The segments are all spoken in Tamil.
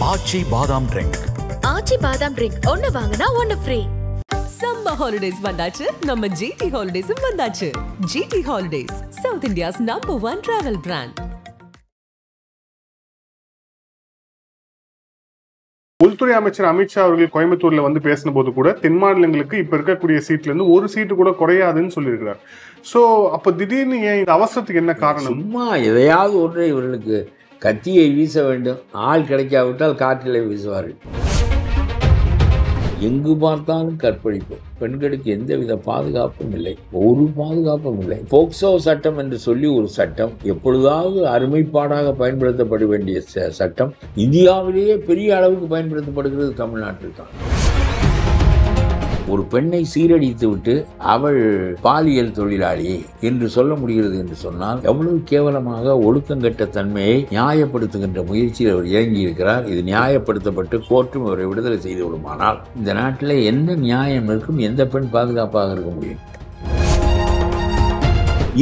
ஆச்சி பாதாம் ட்ரிங்க். ஆச்சி பாதாம் ட்ரிங்க் ஒன்னு வாங்குனா ஒன்னு ஃப்ரீ. சம்மர் ஹாலிடேஸ் வந்தாச்சு, நம்ம ஜிடி ஹாலிடேஸும் வந்தாச்சு. GT holidays, south India's #1 travel brand. உள்துறை அமைச்சர் அமித்ஷா அவர்கள் கோயம்புத்தூர்ல வந்து பேசின போது கூட தென் மாநிலங்களுக்கு இப்ப இருக்கக்கூடிய சீட்ல இருந்து ஒரு சீட்டு கூட குறையாதுன்னு சொல்லியிருக்கிறார். சோ அப்ப திடீர்னு ஏன் இந்த அவசரத்துக்கு என்ன காரணம்? சும்மா எதையாவது ஒன்று இவர்களுக்கு கத்தியை வீச வேண்டும், ஆள் கிடைக்காவிட்டால் காற்றிலே வீசுவார்கள். எங்கு பார்த்தாலும் கற்பழிப்பு, பெண்களுக்கு எந்தவித பாதுகாப்பும் இல்லை, ஒரு பாதுகாப்பும் இல்லை. போக்சோ சட்டம் என்று சொல்லி ஒரு சட்டம், எப்பொழுதாவது அருமைப்பாடாக பயன்படுத்தப்பட வேண்டிய சட்டம் இந்தியாவிலேயே பெரிய அளவுக்கு பயன்படுத்தப்படுகிறது தமிழ்நாட்டில் தான். ஒரு பெண்ணை சீரடித்து விட்டு அவள் பாலியல் தொழிலாளி என்று சொல்ல முடிகிறது என்று சொன்னால் எவ்வளவு கேவலமாக ஒழுக்கங்கட்ட தன்மையை நியாயப்படுத்துகின்ற முயற்சியில் அவர் இறங்கி இருக்கிறார். இது நியாயப்படுத்தப்பட்டு கோர்ட்டும் அவரை விடுதலை செய்து விடுமானால் இந்த நாட்டில் எந்த நியாயம் இருக்கும், எந்த பெண் பாதுகாப்பாக இருக்க முடியும்?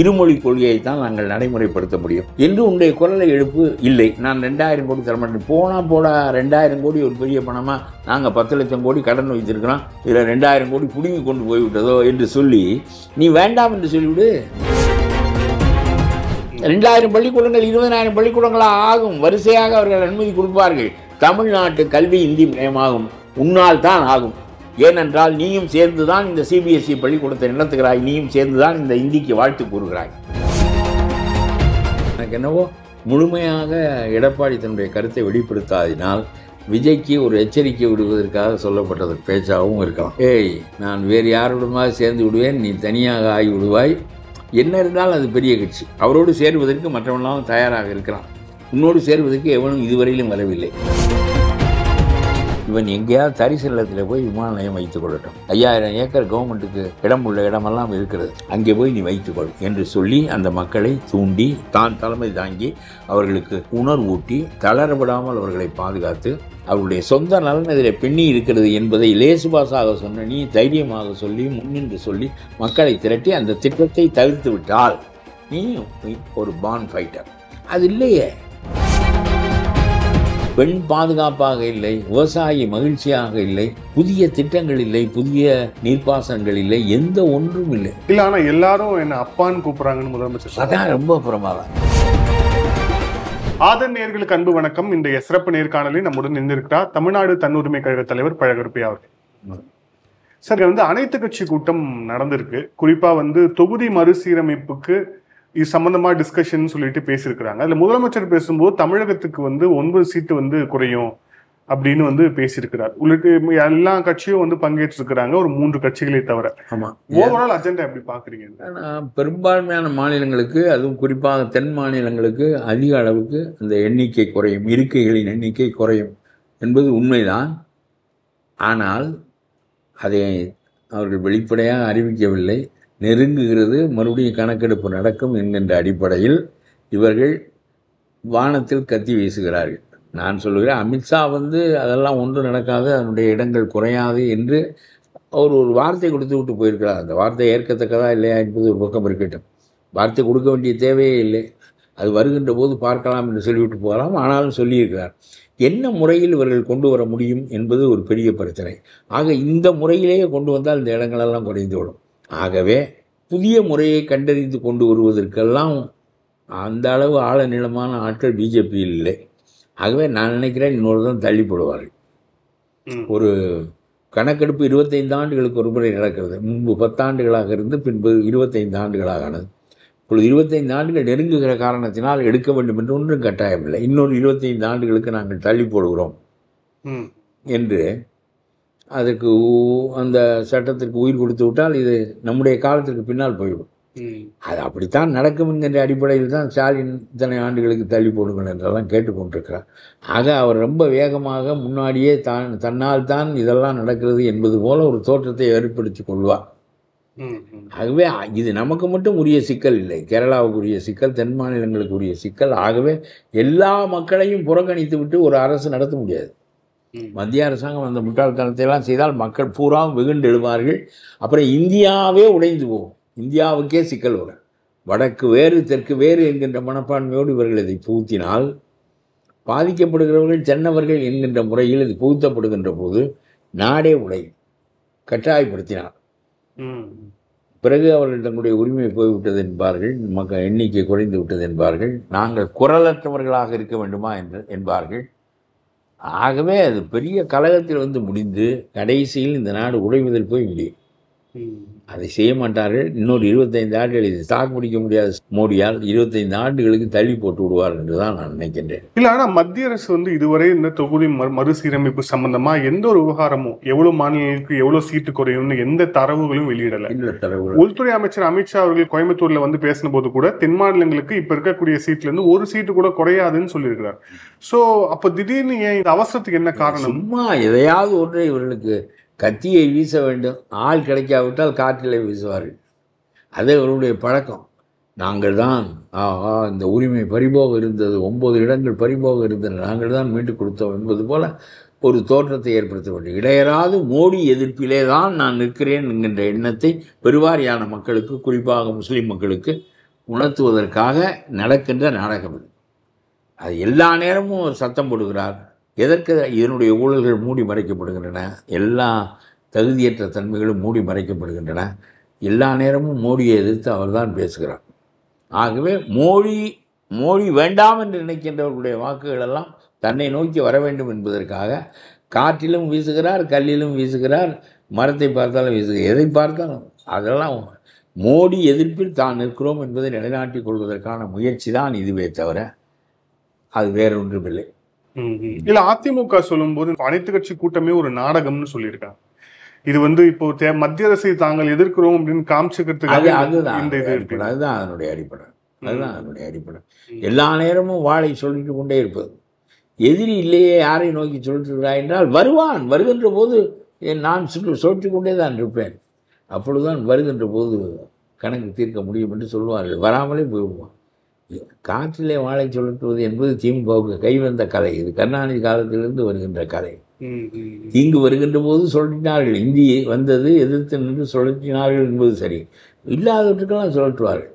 இருமொழி கொள்கையை தான் நாங்கள் நடைமுறைப்படுத்த முடியும் என்று உன்னுடைய குரலை எழுப்பு. இல்லை, நான் 2000 கோடி தரமாட்டேன். போடா 2000 கோடி ஒரு பெரிய பணமா, நாங்கள் 10 லட்சம் கோடி கடன் வைத்திருக்கிறோம், இதில் 2000 கோடி பிடுங்கி கொண்டு போய்விட்டதோ என்று சொல்லி நீ வேண்டாம் என்று சொல்லிவிடு. 2000 பள்ளிக்கூடங்கள் 20,000 பள்ளிக்கூடங்களாக ஆகும். வரிசையாக அவர்கள் அனுமதி கொடுப்பார்கள். தமிழ்நாட்டு கல்வி இந்தி மயமாகும். உன்னால் தான் ஆகும். ஏனென்றால் நீயும் சேர்ந்துதான் இந்த சிபிஎஸ்இ பள்ளிக்கூடத்தை நடத்துகிறாய், நீயும் சேர்ந்துதான் இந்த இந்திக்கு வாழ்த்து கூறுகிறாய். எனக்கு என்னவோ முழுமையாக எடப்பாடி தன்னுடைய கருத்தை வெளிப்படுத்தாதினால் விஜய்க்கு ஒரு எச்சரிக்கை விடுவதற்காக சொல்லப்பட்டது பேச்சாகவும் இருக்கலாம். ஏய், நான் வேறு யாருடமாக சேர்ந்து விடுவேன், நீ தனியாக ஆகி விடுவாய், என்ன இருந்தாலும் அது பெரிய கட்சி, அவரோடு சேருவதற்கு மற்றவர்களாலும் தயாராக இருக்கிறான், உன்னோடு சேருவதற்கு எவனும் இதுவரையிலும் வரவில்லை. இவன் எங்கேயாவது தரிசு நிலத்தில் போய் விமான நிலையம் வைத்துக் கொள்ளட்டும், 5000 ஏக்கர் கவர்மெண்ட்டுக்கு இடம் உள்ள இடமெல்லாம் இருக்கிறது, அங்கே போய் நீ வைத்துக்கொள் என்று சொல்லி அந்த மக்களை தூண்டி தான் தலைமை தாங்கி அவர்களுக்கு உணர்வூட்டி தளரவிடாமல் அவர்களை பாதுகாத்து அவருடைய சொந்த நலன் இதில் பின்னி இருக்கிறது என்பதை லேசுபாசாக சொன்ன நீ தைரியமாக சொல்லி முன்னின்று சொல்லி மக்களை திரட்டி அந்த திட்டத்தை தவிர்த்து விட்டால் நீ ஒரு பான் ஃபைட்டர். அது இல்லையே. பெண் பாதுகாப்பாக இல்லை, விவசாயி மகிழ்ச்சியாக இல்லை, புதிய திட்டங்கள் இல்லை, புதிய நீர்ப்பாசனங்கள் இல்லை, எந்த ஒன்றும் இல்லை. இல்ல, ஆனா எல்லாரும் என்ன அப்பான்னு கூப்பிடுறாங்கன்னு முதலமைச்சர். அதான் ரொம்ப பிரமாதம். ஆதன் நேயர்களுக்கு அன்பு வணக்கம். இந்த சிறப்பு நேர்காணலில் நம்முடன் இருந்திருக்கிறார் தமிழ்நாடு தன்னுரிமை கழக தலைவர் பழகருப்பையா அவர்கள். சார், வந்து அனைத்து கட்சி கூட்டம் நடந்திருக்கு. குறிப்பா வந்து தொகுதி மறுசீரமைப்புக்கு இது சம்பந்தமா டிஸ்கஷன் சொல்லிட்டு பேசியிருக்கிறாங்க. அதுல முதலமைச்சர் பேசும்போது தமிழகத்துக்கு வந்து 9 சீட்டு வந்து குறையும் அப்படின்னு வந்து பேசியிருக்கிறார். உள்ளிட்ட எல்லா கட்சியும் வந்து பங்கேற்று இருக்கிறாங்க, ஒரு 3 கட்சிகளை தவிர. ஓவரால் அஜெண்டா எப்படி பாக்குறீங்க? பெரும்பான்மையான மாநிலங்களுக்கு, அதுவும் குறிப்பாக தென் மாநிலங்களுக்கு அதிக அளவுக்கு அந்த எண்ணிக்கை குறையும், இருக்கைகளின் எண்ணிக்கை குறையும் என்பது உண்மைதான். ஆனால் அதை அவர்கள் வெளிப்படையாக அறிவிக்கவில்லை. நெருங்குகிறது, மறுபடியும் கணக்கெடுப்பு நடக்கும் என்கின்ற அடிப்படையில் இவர்கள் வானத்தில் கத்தி வீசுகிறார்கள். நான் சொல்லுகிறேன், அமித்ஷா வந்து அதெல்லாம் ஒன்றும் நடக்காது, அதனுடைய இடங்கள் குறையாது என்று அவர் ஒரு வார்த்தை கொடுத்து விட்டு போயிருக்கிறார். அந்த வார்த்தை ஏற்கத்தக்கதா இல்லையா என்பது ஒரு பக்கம் இருக்கட்டும். வார்த்தை கொடுக்க வேண்டிய தேவையே இல்லை, அது வருகின்ற போது பார்க்கலாம் என்று சொல்லிவிட்டு போகலாம். ஆனாலும் சொல்லியிருக்கிறார். என்ன முறையில் இவர்கள் கொண்டு வர முடியும் என்பது ஒரு பெரிய பிரச்சனை. ஆக இந்த முறையிலேயே கொண்டு வந்தால் இந்த இடங்களெல்லாம் குறைந்து விடும். ஆகவே புதிய முறையை கண்டறிந்து கொண்டு வருவதற்கெல்லாம் அந்த அளவு ஆழ நீளமான ஆட்கள் பிஜேபியில் இல்லை. ஆகவே நான் நினைக்கிறேன் இன்னொரு தான் தள்ளிப்படுவார்கள். ஒரு கணக்கெடுப்பு 25 ஆண்டுகளுக்கு ஒரு முறை நடக்கிறது. முன்பு 10 ஆண்டுகளாக இருந்து பின்பு 25 ஆண்டுகளாக ஆனது. இப்பொழுது 25 ஆண்டுகள் நெருங்குகிற காரணத்தினால் எடுக்க வேண்டும் என்று ஒன்றும் கட்டாயமில்லை. இன்னொரு 25 ஆண்டுகளுக்கு நாங்கள் தள்ளி போடுகிறோம் என்று அதுக்கு அந்த சட்டத்திற்கு உயிர் கொடுத்து விட்டால் இது நம்முடைய காலத்திற்கு பின்னால் போய்விடும். அது அப்படித்தான் நடக்கும் என்கின்ற அடிப்படையில் தான் ஸ்டாலின் இத்தனை ஆண்டுகளுக்கு தள்ளி போடுங்கள் என்றெல்லாம் கேட்டுக்கொண்டிருக்கிறார். ஆக அவர் ரொம்ப வேகமாக முன்னாடியே தன்னால் தான் இதெல்லாம் நடக்கிறது என்பது போல ஒரு தோற்றத்தை ஏற்படுத்தி கொள்வார். ஆகவே இது நமக்கு மட்டும் உரிய சிக்கல் இல்லை, கேரளாவுக்கு உரிய சிக்கல், தென் மாநிலங்களுக்கு உரிய சிக்கல். ஆகவே எல்லா மக்களையும் புறக்கணித்து விட்டு ஒரு அரசு நடத்த முடியாது. மத்திய அரசாங்கம் அந்த முட்டாள்தனத்தை எல்லாம் செய்தால் மக்கள் பூரா வெகுண்டு எழுவார்கள். அப்புறம் இந்தியாவே உடைந்து போகும், இந்தியாவுக்கே சிக்கல் வரும். வடக்கு வேறு தெற்கு வேறு என்கின்ற மனப்பான்மையோடு இவர்கள் இதை பூத்தினால் பாதிக்கப்படுகிறவர்கள் சென்னவர்கள் என்கின்ற முறையில் இது புகுத்தப்படுகின்ற போது நாடே உடையும். கட்டாயப்படுத்தினார். பிறகு அவர்கள் தங்களுடைய உரிமை போய்விட்டது என்பார்கள், மக்கள் எண்ணிக்கை குறைந்து விட்டது என்பார்கள், நாங்கள் குரலற்றவர்களாக இருக்க வேண்டுமா என்பார்கள். ஆகவே அது பெரிய கலகத்தில் முடிந்து கடைசியில் இந்த நாடு உடைவதில் போய் முடியும். அதை செய்ய மாட்டார்கள். இன்னொரு 25 ஆண்டுகள் இது தாக்கு பிடிக்க முடியாத மோடியால் 25 ஆண்டுகளுக்கு தள்ளி போட்டு விடுவார் என்று தான் நான் நினைக்கின்றேன். இல்ல, ஆனா மத்திய அரசு இதுவரை இந்த தொகுதி மறுசீரமைப்பு சம்பந்தமா எந்த ஒரு விவகாரமும் எவ்வளவு மாநிலங்களுக்கு எவ்வளவு சீட்டு குறையும்னு எந்த தரவுகளும் வெளியிடல. உள்துறை அமைச்சர் அமித்ஷா அவர்கள் கோயம்புத்தூர்ல பேசின போது கூட தென் மாநிலங்களுக்கு இப்ப இருக்கக்கூடிய சீட்ல இருந்து ஒரு சீட்டு கூட குறையாதுன்னு சொல்லியிருக்கிறார். சோ அப்ப திடீர்னு ஏன் இந்த அவசரத்துக்கு என்ன காரணம்? சும்மா எதையாவது ஒன்றை இவர்களுக்கு கத்தியை வீச வேண்டும், ஆள் கிடைக்காவிட்டால் காற்றிலே வீசுவார்கள். அது அவருடைய பழக்கம். நாங்கள் தான் இந்த உரிமை பறிபோக இருந்தது, 9 இடங்கள் பறிபோக இருந்தது, நாங்கள் தான் மீண்டு கொடுத்தோம் என்பது போல ஒரு தோற்றத்தை ஏற்படுத்த வேண்டும். இடையராது மோடி எதிர்ப்பிலே தான் நான் நிற்கிறேன் என்கின்ற எண்ணத்தை பெருவாரியான மக்களுக்கு, குறிப்பாக முஸ்லீம் மக்களுக்கு உணர்த்துவதற்காக நடக்கின்ற நாடகம் இது. அது எல்லா நேரமும் ஒரு சத்தம் போடுகிறார். எதற்கு? இதனுடைய ஊழல்கள் மூடி மறைக்கப்படுகின்றன, எல்லா தகுதியற்ற தன்மைகளும் மூடி மறைக்கப்படுகின்றன. எல்லா நேரமும் மோடியை எதிர்த்து அவர்தான் பேசுகிறார். ஆகவே மோடி வேண்டாம் என்று நினைக்கின்றவர்களுடைய வாக்குகள் எல்லாம் தன்னை நோக்கி வர வேண்டும் என்பதற்காக காற்றிலும் வீசுகிறார், கல்லிலும் வீசுகிறார், மரத்தை பார்த்தாலும் வீசுகிறார், எதை பார்த்தாலும் அதெல்லாம் மோடி எதிர்ப்பில் தான் நிற்கிறோம் என்பதை நிலைநாட்டிக் கொள்வதற்கான முயற்சி தான் இதுவே தவிர அது வேறொன்றும் இல்லை. இல்ல, அதிமுக சொல்லும் போது அனைத்து கட்சி கூட்டமே ஒரு நாடகம்னு சொல்லியிருக்காங்க. இது இப்போ மத்திய அரசை தாங்கள் எதிர்க்கிறோம் அப்படின்னு காமிச்சுக்கிறதுக்காக அதுதான் அதனுடைய அடிப்படை. எல்லா நேரமும் வாளை சொல்லிட்டு கொண்டே இருப்பது. எதிரி இல்லையே யாரை நோக்கி சொல்லிட்டு இருக்கிறாய் என்றால் வருவான், வருகின்ற போது நான் சொல்லிட்டு கொண்டே தான் இருப்பேன். அப்பொழுதுதான் வருகின்ற போது கணக்கு தீர்க்க முடியும் என்று சொல்வார்கள். வராமலே போய்விடுவான். காற்றிலே வாழை சுழற்றுவது என்பது திமுகவுக்கு கைவந்த கலை. இது கருணாநிதி காலத்திலிருந்து வருகின்ற கலை. தீங்கு வருகின்ற போது சொல்லினார்கள், இந்தி வந்தது எதிர்த்து நின்று சுழற்றினார்கள் என்பது சரி. இல்லாதவற்றுக்கெல்லாம் சுழற்றுவார்கள்.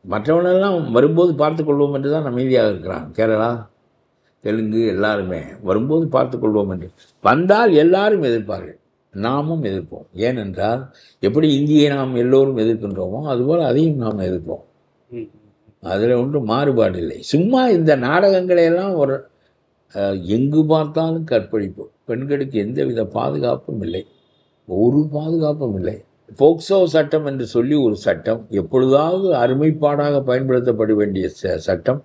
மற்றவனெல்லாம் வரும்போது பார்த்து கொள்வோம் என்று தான் அமைதியாக இருக்கிறான். கேரளா, தெலுங்கு எல்லாருமே வரும்போது பார்த்து கொள்வோம் என்று. வந்தால் எல்லாரும் எதிர்ப்பார்கள், நாமும் எதிர்ப்போம். ஏனென்றால் எப்படி இந்தியை நாம் எல்லோரும் எதிர்க்கின்றோமோ அதுபோல் அதையும் நாம் எதிர்ப்போம். அதில் ஒன்றும் மாறுபாடு இல்லை. சும்மா இந்த நாடகங்களையெல்லாம் ஒரு எங்கு பார்த்தாலும் கற்பழிப்பு, பெண்களுக்கு எந்தவித பாதுகாப்பும் இல்லை, ஒரு பாதுகாப்பும் இல்லை. போக்சோ சட்டம் என்று சொல்லி ஒரு சட்டம், எப்பொழுதாவது அருமைப்பாடாக பயன்படுத்தப்பட வேண்டிய சட்டம்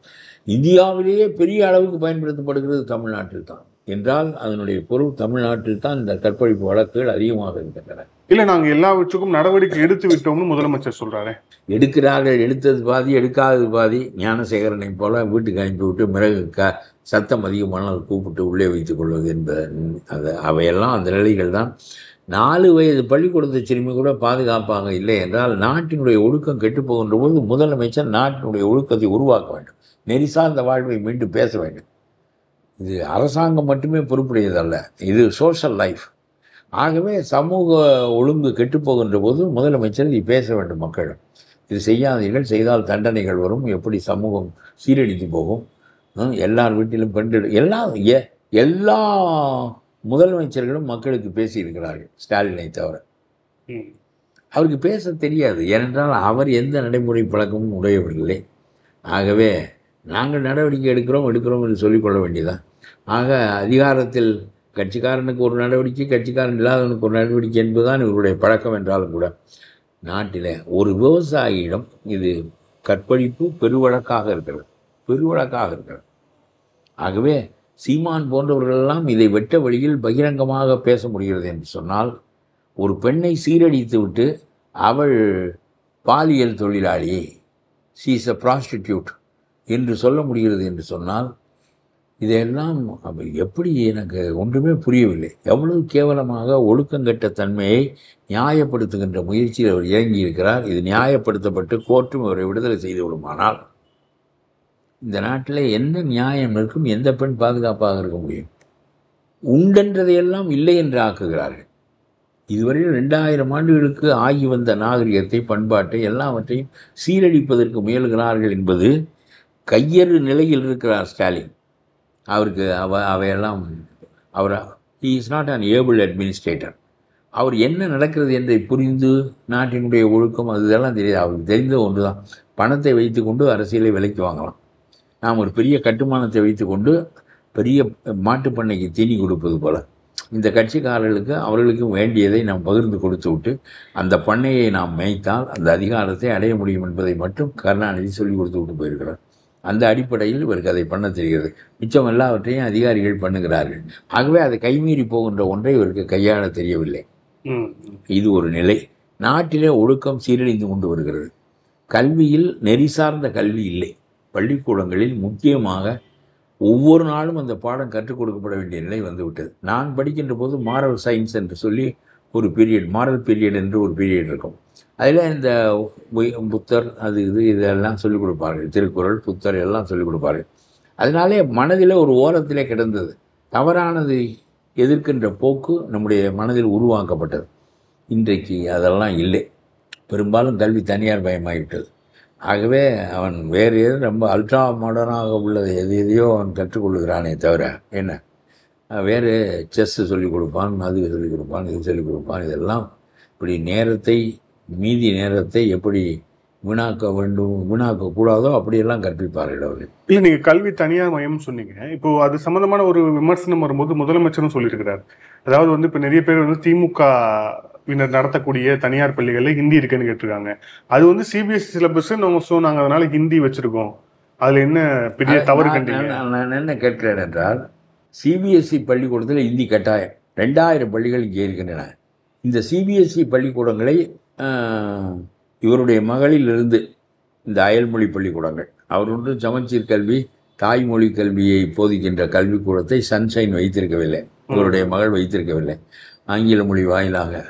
இந்தியாவிலேயே பெரிய அளவுக்கு பயன்படுத்தப்படுகிறது தமிழ்நாட்டில் தான் என்றால் அதனுடைய பொருள் தமிழ்நாட்டில் தான் இந்த கற்பழிப்பு வழக்குகள் அதிகமாக இருக்கின்றன. இல்லை, நாங்கள் எல்லாவற்றுக்கும் நடவடிக்கை எடுத்து விட்டோம்னு முதலமைச்சர் சொல்கிறாரு. எடுக்கிறார்கள், எடுத்தது பாதி, எடுக்காதது பாதி. ஞானசேகரனை போல வீட்டுக்கு அனுப்பி விட்டு பிறகு சத்தம் அதிகமானால் கூப்பிட்டு உள்ளே வைத்துக் கொள்வது என்பது அவையெல்லாம் அந்த நிலைகள் தான். 4 வயது பள்ளிக்கூடத்து சிறுமி கூட பாதுகாப்பாக இல்லை என்றால் நாட்டினுடைய ஒழுக்கம் கெட்டுப்போகின்ற போது முதலமைச்சர் நாட்டினுடைய ஒழுக்கத்தை உருவாக்க வேண்டும், நெறிசார்ந்த வாழ்வை மீண்டும் பேச வேண்டும். இது அரசாங்கம் மட்டுமே பொறுப்புடையதல்ல, இது சோஷியல் லைஃப். ஆகவே சமூக ஒழுங்கு கெட்டுப்போகின்ற போது முதலமைச்சர் இது பேச வேண்டும் மக்களிடம். இது செய்யாதீர்கள், செய்தால் தண்டனைகள் வரும், எப்படி சமூகம் சீரழித்து போகும், எல்லார் வீட்டிலும் பெண்கள் எல்லா முதலமைச்சர்களும் மக்களுக்கு பேசியிருக்கிறார்கள், ஸ்டாலினை தவிர. அவருக்கு பேச தெரியாது, ஏனென்றால் அவர் எந்த நடைமுறை பழக்கமும் உடையவில்லை. ஆகவே நாங்கள் நடவடிக்கை எடுக்கிறோம் என்று சொல்லிக்கொள்ள வேண்டியதான். ஆக அதிகாரத்தில் கட்சிக்காரனுக்கு ஒரு நடவடிக்கை, கட்சிக்காரன் இல்லாதவனுக்கு ஒரு நடவடிக்கை என்பதுதான் இவருடைய பழக்கம். என்றாலும் கூட நாட்டில் ஒரு விவசாயியிடம் இது கற்பழிப்பு பெருவழக்காக இருக்கிறது. ஆகவே சீமான் போன்றவர்களெல்லாம் இதை வெட்ட வழியில் பகிரங்கமாக பேச முடிகிறது என்று சொன்னால், ஒரு பெண்ணை சீரழித்து விட்டு அவள் பாலியல் தொழிலாளி, ஷீ இஸ் அ ப்ராஸ்டிடியூட் என்று சொல்ல முடிகிறது என்று சொன்னால், இதையெல்லாம் எப்படி எனக்கு ஒன்றுமே புரியவில்லை. எவ்வளவு கேவலமாக ஒழுக்கங்கெட்ட தன்மையை நியாயப்படுத்துகின்ற முயற்சியில் அவர் இறங்கியிருக்கிறார். இது நியாயப்படுத்தப்பட்டு கோர்ட்டும் அவரை விடுதலை செய்து விடுமானால் இந்த நாட்டில் என்ன நியாயம் இருக்கும்? எந்த பெண் பாதுகாப்பாக இருக்க முடியும்? உண்டென்றதையெல்லாம் இல்லை என்று ஆக்குகிறார்கள். இதுவரையில் 2000 ஆண்டுகளுக்கு ஆகி வந்த நாகரிகத்தை, பண்பாட்டை எல்லாவற்றையும் சீரழிப்பதற்கு முயல்கிறார்கள் என்பது கையறு நிலையில் இருக்கிறார் ஸ்டாலின். அவருக்கு அவையெல்லாம் அவர் he is not an able administrator. அவர் என்ன நடக்கிறது என்பதை புரிந்து நாட்டினுடைய ஒழுக்கம் அது இதெல்லாம் தெரியாது. அவருக்கு தெரிந்த ஒன்று தான், பணத்தை வைத்து கொண்டு அரசியலை விலைக்கு வாங்கலாம். நாம் ஒரு பெரிய கட்டுமானத்தை வைத்து கொண்டு பெரிய மாட்டுப் பண்ணைக்கு தீனி கொடுப்பது போல இந்த கட்சிக்காரர்களுக்கு அவர்களுக்கு வேண்டியதை நாம் பகிர்ந்து கொடுத்து விட்டு அந்த பண்ணையை நாம் மேய்த்தால் அந்த அதிகாரத்தை அடைய முடியும் என்பதை மட்டும் கருணாநிதி சொல்லிக் கொடுத்து விட்டு போயிருக்கிறார். அந்த அடிப்படையில் இவருக்கு அதை பண்ண தெரிகிறது. மிச்சம் எல்லாவற்றையும் அதிகாரிகள் பண்ணுகிறார்கள். ஆகவே அதை கைமீறி போகின்ற ஒன்றை இவருக்கு கையாள தெரியவில்லை. இது ஒரு நிலை. நாட்டிலே ஒழுக்கம் சீரழிந்து கொண்டு வருகிறது. கல்வியில் நெறி சார்ந்த கல்வி இல்லை. பள்ளிக்கூடங்களில் முக்கியமாக ஒவ்வொரு நாளும் அந்த பாடம் கற்றுக் கொடுக்கப்பட வேண்டிய நிலை வந்துவிட்டது. நான் படிக்கின்ற போது மாரல் சயின்ஸ் என்று சொல்லி ஒரு பீரியட், மாரல் பீரியட் என்று ஒரு பீரியட் இருக்கும். அதில் இந்த புத்தர் அது இதெல்லாம் சொல்லிக் கொடுப்பார்கள். திருக்குறள், புத்தர் எல்லாம் சொல்லிக் கொடுப்பார்கள். அதனாலே மனதில் ஒரு ஓரத்திலே கிடந்தது. தவறானது எதிர்க்கின்ற போக்கு நம்முடைய மனதில் உருவாக்கப்பட்டது. இன்றைக்கு அதெல்லாம் இல்லை. பெரும்பாலும் கல்வி தனியார் பயமாகிவிட்டது. ஆகவே அவன் வேறு எதுவும் ரொம்ப அல்ட்ரா மாடர்னாக உள்ளது எதையோ அவன் கற்றுக்கொள்ளுகிறானே தவிர என்ன வேறு செஸ்ஸு சொல்லிக் கொடுப்பான், அது சொல்லிக் கொடுப்பான், இது சொல்லிக் கொடுப்பான். இதெல்லாம் இப்படி நேரத்தை மீதி நேரத்தை எப்படி வீணாக்க வேண்டும், வீணாக்கக்கூடாதோ அப்படியெல்லாம் கற்பிப்பார்கள் அவர்கள். இல்லை, நீங்கள் கல்வி தனியார் மையம் சொன்னீங்க. இப்போ அது சம்மந்தமான ஒரு விமர்சனம் வரும்போது முதலமைச்சரும் சொல்லியிருக்கிறார். அதாவது வந்து இப்போ நிறைய பேர் வந்து திமுக நடத்தக்கூடிய தனியார் பள்ளிகளில் ஹிந்தி இருக்குன்னு கேட்டிருக்காங்க. அது வந்து சிபிஎஸ்சி சிலபஸ் நம்ம நாங்கள் அதனால ஹிந்தி வச்சிருக்கோம். அதில் என்ன பெரிய தவறு கண்டீங்க? நான் என்ன கேட்கிறேன் என்றால், சிபிஎஸ்சி பள்ளிக்கூடத்தில் ஹிந்தி கட்டாயம். 2000 பள்ளிகள் இங்கே இருக்கின்றன. இந்த சிபிஎஸ்சி பள்ளிக்கூடங்களை இவருடைய மகளிலிருந்து இந்த அயல்மொழி பள்ளிக்கூடங்கள், அவர் ஒன்று சமச்சீர் கல்வி தாய்மொழி கல்வியை போதிக்கின்ற கல்விக்கூடத்தை சன்ஷைன் வைத்திருக்கவில்லை, இவருடைய மகள் வைத்திருக்கவில்லை. ஆங்கில மொழி வாயிலாக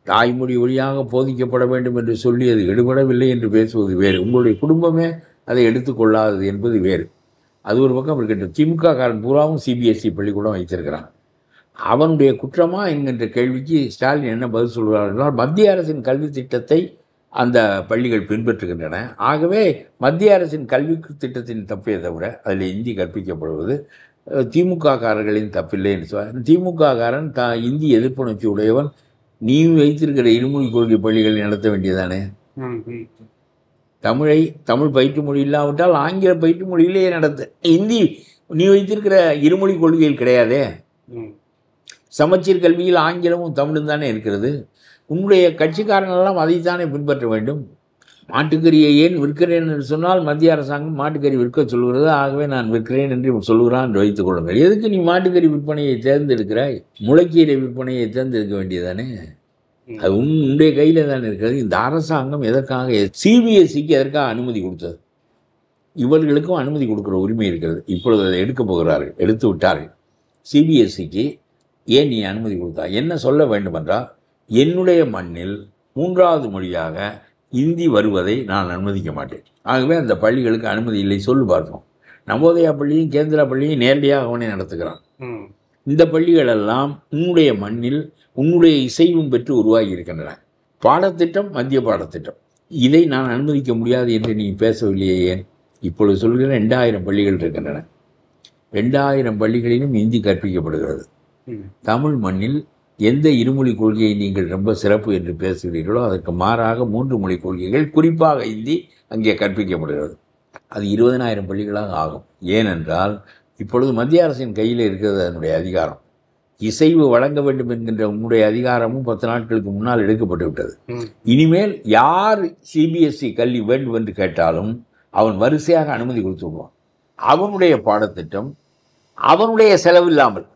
தாய்மொழி வழியாக போதிக்கப்பட வேண்டும் என்று சொல்லி அது எடுபடவில்லை என்று பேசுவது வேறு. உங்களுடைய குடும்பமே அதை எடுத்துக்கொள்ளாதது என்பது வேறு. அது ஒரு பக்கம் இருக்கின்ற. திமுக காரன் பூராவும் சிபிஎஸ்சி பள்ளிக்கூடம் வைத்திருக்கிறான். அவனுடைய குற்றமா என்கின்ற கேள்விக்கு ஸ்டாலின் என்ன பதில் சொல்கிறார் என்றால், மத்திய அரசின் கல்வி திட்டத்தை அந்த பள்ளிகள் பின்பற்றுகின்றன. ஆகவே மத்திய அரசின் கல்வி திட்டத்தின் தப்பே தவிர அதில் இந்தி கற்பிக்கப்படுவது திமுக காரர்களின் தப்பில்லை என்று சொல்வார். திமுக காரன் இந்தி எதிர்ப்புணர்ச்சி உடையவன். நீ வைத்திருக்கிற இருமொழி கொள்கை பள்ளிகளை நடத்த வேண்டியதானே. தமிழ் பயிற்று மொழி இல்லாவிட்டால் ஆங்கில பயிற்று மொழியிலேயே நடத்த. இந்தி நீ வைத்திருக்கிற இருமொழி கொள்கையில் கிடையாதே. சமச்சீர் கல்வியில் ஆங்கிலமும் தமிழும் தானே இருக்கிறது. உன்னுடைய கட்சிக்காரங்களெல்லாம் அதைத்தானே பின்பற்ற வேண்டும். மாட்டுக்கறியை ஏன் விற்கிறேன் என்று சொன்னால் மத்திய அரசாங்கம் மாட்டுக்கறி விற்க சொல்கிறது. ஆகவே நான் விற்கிறேன் என்று சொல்கிறான் என்று வைத்துக் கொள்ளுங்கள். எதுக்கு நீ மாட்டுக்கறி விற்பனையை தேர்ந்தெடுக்கிறாய்? முளைக்கீரை விற்பனையை தேர்ந்தெடுக்க வேண்டியதானே. அது உன்னுடைய கையில் தானே இருக்கிறது. இந்த அரசாங்கம் எதற்காக சிபிஎஸ்சிக்கு எதற்காக அனுமதி கொடுத்தது? இவர்களுக்கும் அனுமதி கொடுக்குற உரிமை இருக்கிறது. இப்பொழுது அதை எடுக்கப் போகிறார்கள், எடுத்து விட்டார்கள். சிபிஎஸ்சிக்கு ஏன் நீ அனுமதி கொடுத்தா? என்ன சொல்ல வேண்டுமென்றால், என்னுடைய மண்ணில் 3வது மொழியாக இந்தி வருவதை நான் அனுமதிக்க மாட்டேன். ஆகவே அந்த பள்ளிகளுக்கு அனுமதி இல்லை சொல்லு பார்ப்போம். நவோதயா பள்ளியும் கேந்திரா பள்ளியும் நேரடியாக அவனே நடத்துகிறான். இந்த பள்ளிகளெல்லாம் உன்னுடைய மண்ணில் உன்னுடைய இசைவும் பெற்று உருவாகி இருக்கின்றன. பாடத்திட்டம் மத்திய பாடத்திட்டம். இதை நான் அனுமதிக்க முடியாது என்று நீ பேசவில்லையே ஏன்? இப்பொழுது சொல்கிற 2000 பள்ளிகள் இருக்கின்றன. 2000 பள்ளிகளிலும் இந்தி கற்பிக்கப்படுகிறது. தமிழ் மண்ணில் எந்த இருமொழி கொள்கையை நீங்கள் ரொம்ப சிறப்பு என்று பேசுகிறீர்களோ அதற்கு மாறாக 3 மொழி கொள்கைகள், குறிப்பாக இந்தி அங்கே கற்பிக்கப்படுகிறது. அது 20,000 பள்ளிகளாக ஆகும். ஏனென்றால் இப்பொழுது மத்திய அரசின் கையில் இருக்கிறது அதனுடைய அதிகாரம். இசைவு வழங்க வேண்டும் என்கின்ற உன்னுடைய அதிகாரமும் 10 நாட்களுக்கு முன்னால் எடுக்கப்பட்டு விட்டது. இனிமேல் யார் சிபிஎஸ்சி கல்வி வேண்டும் என்று கேட்டாலும் அவன் வரிசையாக அனுமதி கொடுத்து விடுவான். அவனுடைய பாடத்திட்டம் அவனுடைய செலவில்லாமல்,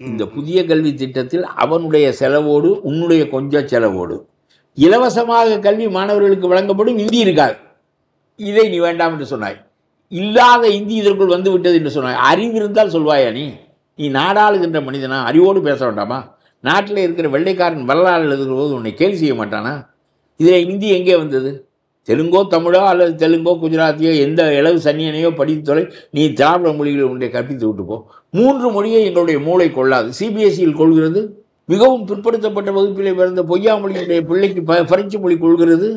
இந்த புதிய கல்வி திட்டத்தில் அவனுடைய செலவோடு உன்னுடைய கொஞ்சம் செலவோடு இலவசமாக கல்வி மாணவர்களுக்கு வழங்கப்படும். இந்தி இருக்காது. இதை நீ வேண்டாம் என்று சொன்னாய். இல்லாத இந்தி இதற்குள் வந்து விட்டது என்று சொன்னாய். அறிவு இருந்தால் சொல்வாயா? நீ நாடாளுகின்ற மனிதனா? அறிவோடு பேச வேண்டாமா? நாட்டில் இருக்கிற வெள்ளைக்காரன் வரலாறு எழுதுகிற போது உன்னை கேள்வி செய்ய மாட்டானா? இதில் இந்தி எங்கே வந்தது? தெலுங்கோ தமிழோ அல்லது தெலுங்கோ குஜராத்தியோ எந்த இளவு சன்னியனையோ படித்து தொலை. நீ திராவிட மொழிகளை உன்னை கற்பித்து விட்டு போ. 3 மொழியை எங்களுடைய மூளை கொள்ளாது. சிபிஎஸ்சியில் கொள்கிறது. மிகவும் பிற்படுத்தப்பட்ட வகுப்பிலே பிறந்த பொய்யா மொழியுடைய பிள்ளைக்கு பிரெஞ்சு மொழி கொள்கிறது.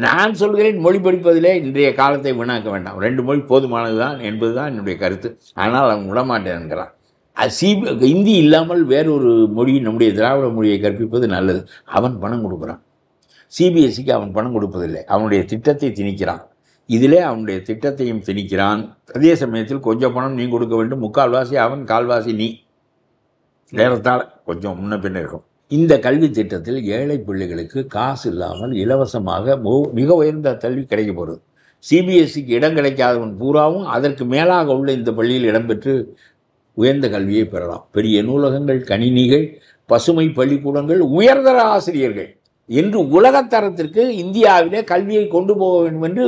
நான் சொல்கிறேன், மொழி படிப்பதிலே இன்றைய காலத்தை வீணாக்க வேண்டாம், 2 மொழி போதுமானதுதான் என்பதுதான் என்னுடைய கருத்து. ஆனால் அவன் விடமாட்டேன் என்கிறான். இந்தி இல்லாமல் வேறொரு மொழி, நம்முடைய திராவிட மொழியை கற்பிப்பது நல்லது. அவன் பணம் கொடுக்குறான். சிபிஎஸ்சிக்கு அவன் பணம் கொடுப்பதில்லை, அவனுடைய திட்டத்தை திணிக்கிறான். இதிலே அவனுடைய திட்டத்தையும் திணிக்கிறான். அதே சமயத்தில் கொஞ்சம் பணம் நீ கொடுக்க வேண்டும், 3/4 அவன், 1/4 நீ. நேரத்தால் கொஞ்சம் முன்ன பின்ன இருக்கும். இந்த கல்வி திட்டத்தில் ஏழை பிள்ளைகளுக்கு காசு இல்லாமல் இலவசமாக மிக உயர்ந்த கல்வி கிடைக்க போகிறது. சிபிஎஸ்சிக்கு இடம் கிடைக்காதவன் பூராவும் அதற்கு மேலாக உள்ள இந்த பள்ளியில் இடம்பெற்று உயர்ந்த கல்வியை பெறலாம். பெரிய நூலகங்கள், கணினிகள், பசுமை பள்ளிக்கூடங்கள், உயர்தர ஆசிரியர்கள் என்று உலகத்தரத்திற்கு இந்தியாவிலே கல்வியை கொண்டு போக வேண்டும் என்று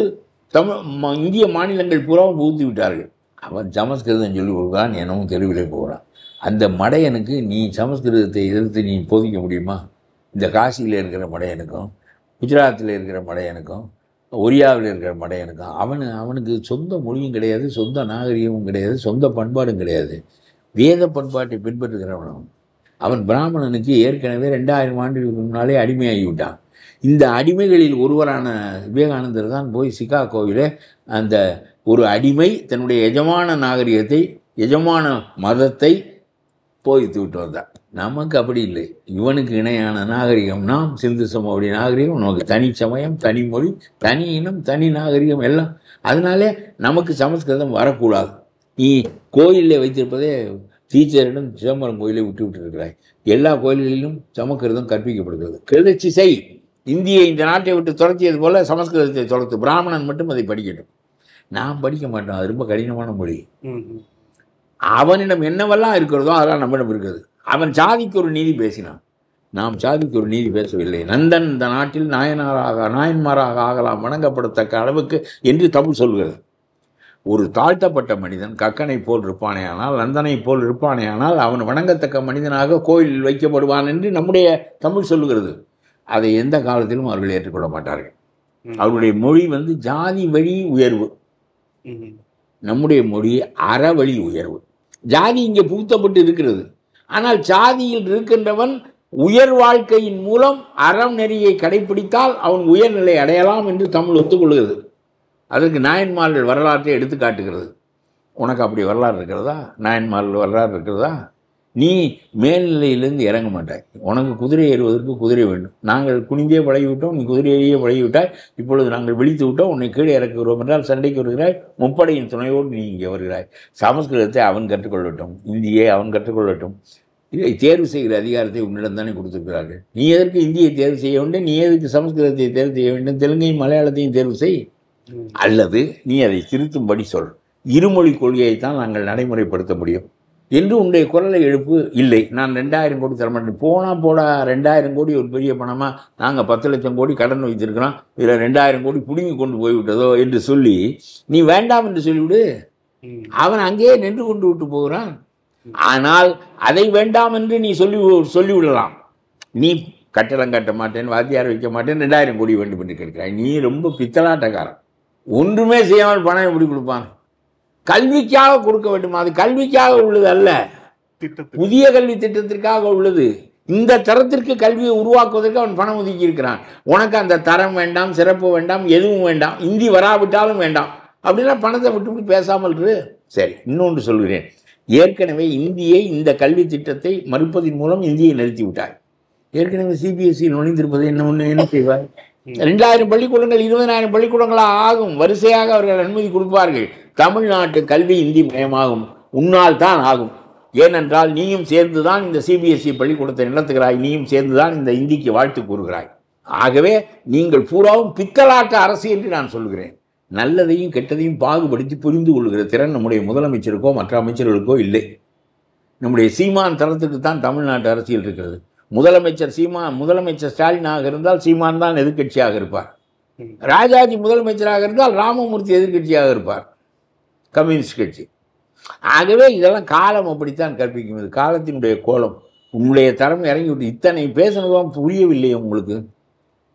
இந்திய மாநிலங்கள் பூராவும் புகுத்து விட்டார்கள். அவன் சமஸ்கிருதம் சொல்லிக் கொடுக்குறான், எனவும் தெருவிலே போகிறான். அந்த மடையனுக்கு நீ சமஸ்கிருதத்தை எதிர்த்து நீ போதிக்க முடியுமா? இந்த காசியில் இருக்கிற மடையனுக்கும், குஜராத்தில் இருக்கிற மடையனுக்கும், ஒரியாவில் இருக்கிற மடையனுக்கும் அவனுக்கு சொந்த மொழியும் கிடையாது, சொந்த நாகரிகமும் கிடையாது, சொந்த பண்பாடும் கிடையாது. வேத பண்பாட்டை பின்பற்றுகிறவனும் அவன் பிராமணனுக்கு ஏற்கனவே 2000 ஆண்டுகளுக்கு முன்னாலே அடிமையாகிவிட்டான். இந்த அடிமைகளில் ஒருவரான விவேகானந்தர் தான் போய் சிகாகோவிலே அந்த ஒரு அடிமை தன்னுடைய எஜமான நாகரிகத்தை, எஜமான மதத்தை போதித்து விட்டு வந்தார். நமக்கு அப்படி இல்லை. இவனுக்கு இணையான நாகரிகம் நாம், சிந்து சமவெளி நாகரிகம், நமக்கு தனி சமயம், தனி மொழி, தனி இனம், தனி நாகரிகம் எல்லாம். அதனாலே நமக்கு சமஸ்கிருதம் வரக்கூடாது. நீ கோயிலில் வைத்திருப்பதே டீச்சரிடம் சிதம்பரம் கோயிலை விட்டு இருக்கிறாய். எல்லா கோயில்களிலும் சமஸ்கிருதம் கற்பிக்கப்படுகிறது. கிளர்ச்சி செய். இந்தியை இந்த நாட்டை விட்டு துரத்தியது போல சமஸ்கிருதத்தை துரத்து. பிராமணன் மட்டும் அதை படிக்கட்டும். நாம் படிக்க மாட்டோம், அது ரொம்ப கடினமான மொழி. அவனிடம் என்னவெல்லாம் இருக்கிறதோ அதெல்லாம் நம்மிடம் இருக்கிறது. அவன் சாதிக்கு ஒரு நீதி பேசினான், நாம் சாதிக்கு ஒரு நீதி பேசவில்லை. நந்தன் இந்த நாட்டில் நாயன்மாராக ஆகலாம், வணங்கப்படத்தக்க அளவுக்கு என்று தமிழ் சொல்கிறது. ஒரு தாழ்த்தப்பட்ட மனிதன் கக்கனை போல் இருப்பானேயானால், நந்தனை போல் இருப்பானேயானால் அவன் வணங்கத்தக்க மனிதனாக கோயிலில் வைக்கப்படுவான் என்று நம்முடைய தமிழ் சொல்லுகிறது. அதை எந்த காலத்திலும் அவர்கள் ஏற்றுக்கொள்ள மாட்டார்கள். அவருடைய மொழி ஜாதி வழி உயர்வு, நம்முடைய மொழி அறவழி உயர்வு. ஜாதி இங்கே புகுத்தப்பட்டு இருக்கிறது. ஆனால் ஜாதியில் இருக்கின்றவன் உயர் வாழ்க்கையின் மூலம் அறம் நெறியை கடைபிடித்தால் அவன் உயர்நிலை அடையலாம் என்று தமிழ் ஒத்துக்கொள்கிறது. அதற்கு நாயன்மார்கள் வரலாற்றை எடுத்து காட்டுகிறது. உனக்கு அப்படி வரலாறு இருக்கிறதா? நாயன்மார்கள் வரலாறு இருக்கிறதா? நீ மேல்நிலையிலிருந்து இறங்க மாட்டாய். உனக்கு குதிரை ஏறுவதற்கு குதிரை வேண்டும். நாங்கள் குனிந்தே பழகிவிட்டோம், நீ குதிரையே பழகிவிட்டாய். இப்பொழுது நாங்கள் விழித்து விட்டோம், உன்னை கீழே இறக்குகிறோம் என்றால் சண்டைக்கு வருகிறாய். முப்படையின் துணையோடு நீ இங்கே வருகிறாய். சமஸ்கிருதத்தை அவன் கற்றுக்கொள்ளட்டும், இந்தியை அவன் கற்றுக்கொள்ளட்டும். இதை தேர்வு செய்கிற அதிகாரத்தை உன்னிடம் தானே கொடுத்துருக்கிறார்கள். நீ எதற்கு இந்தியை தேர்வு செய்ய வேண்டும்? நீ எதற்கு சமஸ்கிருதத்தை தேர்வு செய்ய வேண்டும்? தெலுங்கையும் மலையாளத்தையும் தேர்வு செய். அல்லது நீ அதை திருத்தும்படி சொல். இருமொழி கொள்கையைத்தான் நாங்கள் நடைமுறைப்படுத்த முடியும் என்று உன்னுடைய குரலை எழுப்பு. இல்லை, நான் 2000 கோடி தரமாட்டேன். போடா 2000 கோடி ஒரு பெரிய பணமாக, நாங்கள் 10 லட்சம் கோடி கடன் வைத்திருக்கிறோம், இதில் 2000 கோடி பிடுங்கி கொண்டு போய்விட்டதோ என்று சொல்லி நீ வேண்டாம் என்று சொல்லிவிடு. அவன் அங்கேயே நின்று கொண்டு விட்டு போகிறான். ஆனால் அதை வேண்டாம் என்று நீ சொல்லிவிடலாம். நீ கட்டடம் கட்ட மாட்டேன், வாத்தியார் வைக்க மாட்டேன், 2000 கோடி வேண்டும் என்று கேட்கிறாய். நீ ரொம்ப பித்தலாட்டக்காரன். ஒன்றுமே செய்யாமல் பணம் எப்படி கொடுப்பான்? கல்விக்காக கொடுக்க வேண்டும். அது கல்விக்காக உள்ளது அல்ல, புதிய கல்வி திட்டத்திற்காக உள்ளது. இந்த தரத்திற்கு கல்வியை உருவாக்குவதற்கு அவன் பணம் ஒதுக்கி இருக்கிறான். உனக்கு அந்த தரம் வேண்டாம், சிறப்பு வேண்டாம், எதுவும் வேண்டாம், இந்தி வராவிட்டாலும் வேண்டாம் அப்படின்னா பணத்தை விட்டு பேசாமல் இரு. சரி, இன்னொன்று சொல்கிறேன். ஏற்கனவே இந்தியை, இந்த கல்வி திட்டத்தை மறுப்பதன் மூலம் இந்தியை நிறுத்தி விட்டார். ஏற்கனவே சிபிஎஸ்சியில் நுழைந்திருப்பது என்ன செய்வார்? 2000 பள்ளிக்கூடங்கள் 20,000 பள்ளிக்கூடங்களாக ஆகும். வரிசையாக அவர்கள் அனுமதி கொடுப்பார்கள். தமிழ்நாட்டு கல்வி இந்தி மயமாகும். உன்னால் தான் ஆகும். ஏனென்றால் நீயும் சேர்ந்துதான் இந்த சிபிஎஸ்சி பள்ளிக்கூடத்தை நடத்துகிறாய், நீயும் சேர்ந்துதான் இந்த இந்திக்கு வாழ்த்து கூறுகிறாய். ஆகவே நீங்கள் பூராவும் பித்தலாட்ட அரசு என்று நான் சொல்கிறேன். நல்லதையும் கெட்டதையும் பாகுபடுத்தி புரிந்து கொள்கிற திறன் நம்முடைய முதலமைச்சருக்கோ மற்ற அமைச்சர்களுக்கோ இல்லை. நம்முடைய சீமான் தரத்துக்கு தான் தமிழ்நாட்டு அரசியல் இருக்கிறது. முதலமைச்சர் ஸ்டாலினாக இருந்தால் சீமான் தான் எதிர்கட்சியாக இருப்பார். ராஜாஜி முதலமைச்சராக இருந்தால் ராமமூர்த்தி எதிர்கட்சியாக இருப்பார், கம்யூனிஸ்ட் கட்சி. ஆகவே இதெல்லாம் காலம் அப்படித்தான் கற்பிக்கும். இது காலத்தினுடைய கோலம். உங்களுடைய தரம் இறங்கிவிட்டு இத்தனை பேசினதும் புரியவில்லை உங்களுக்கு.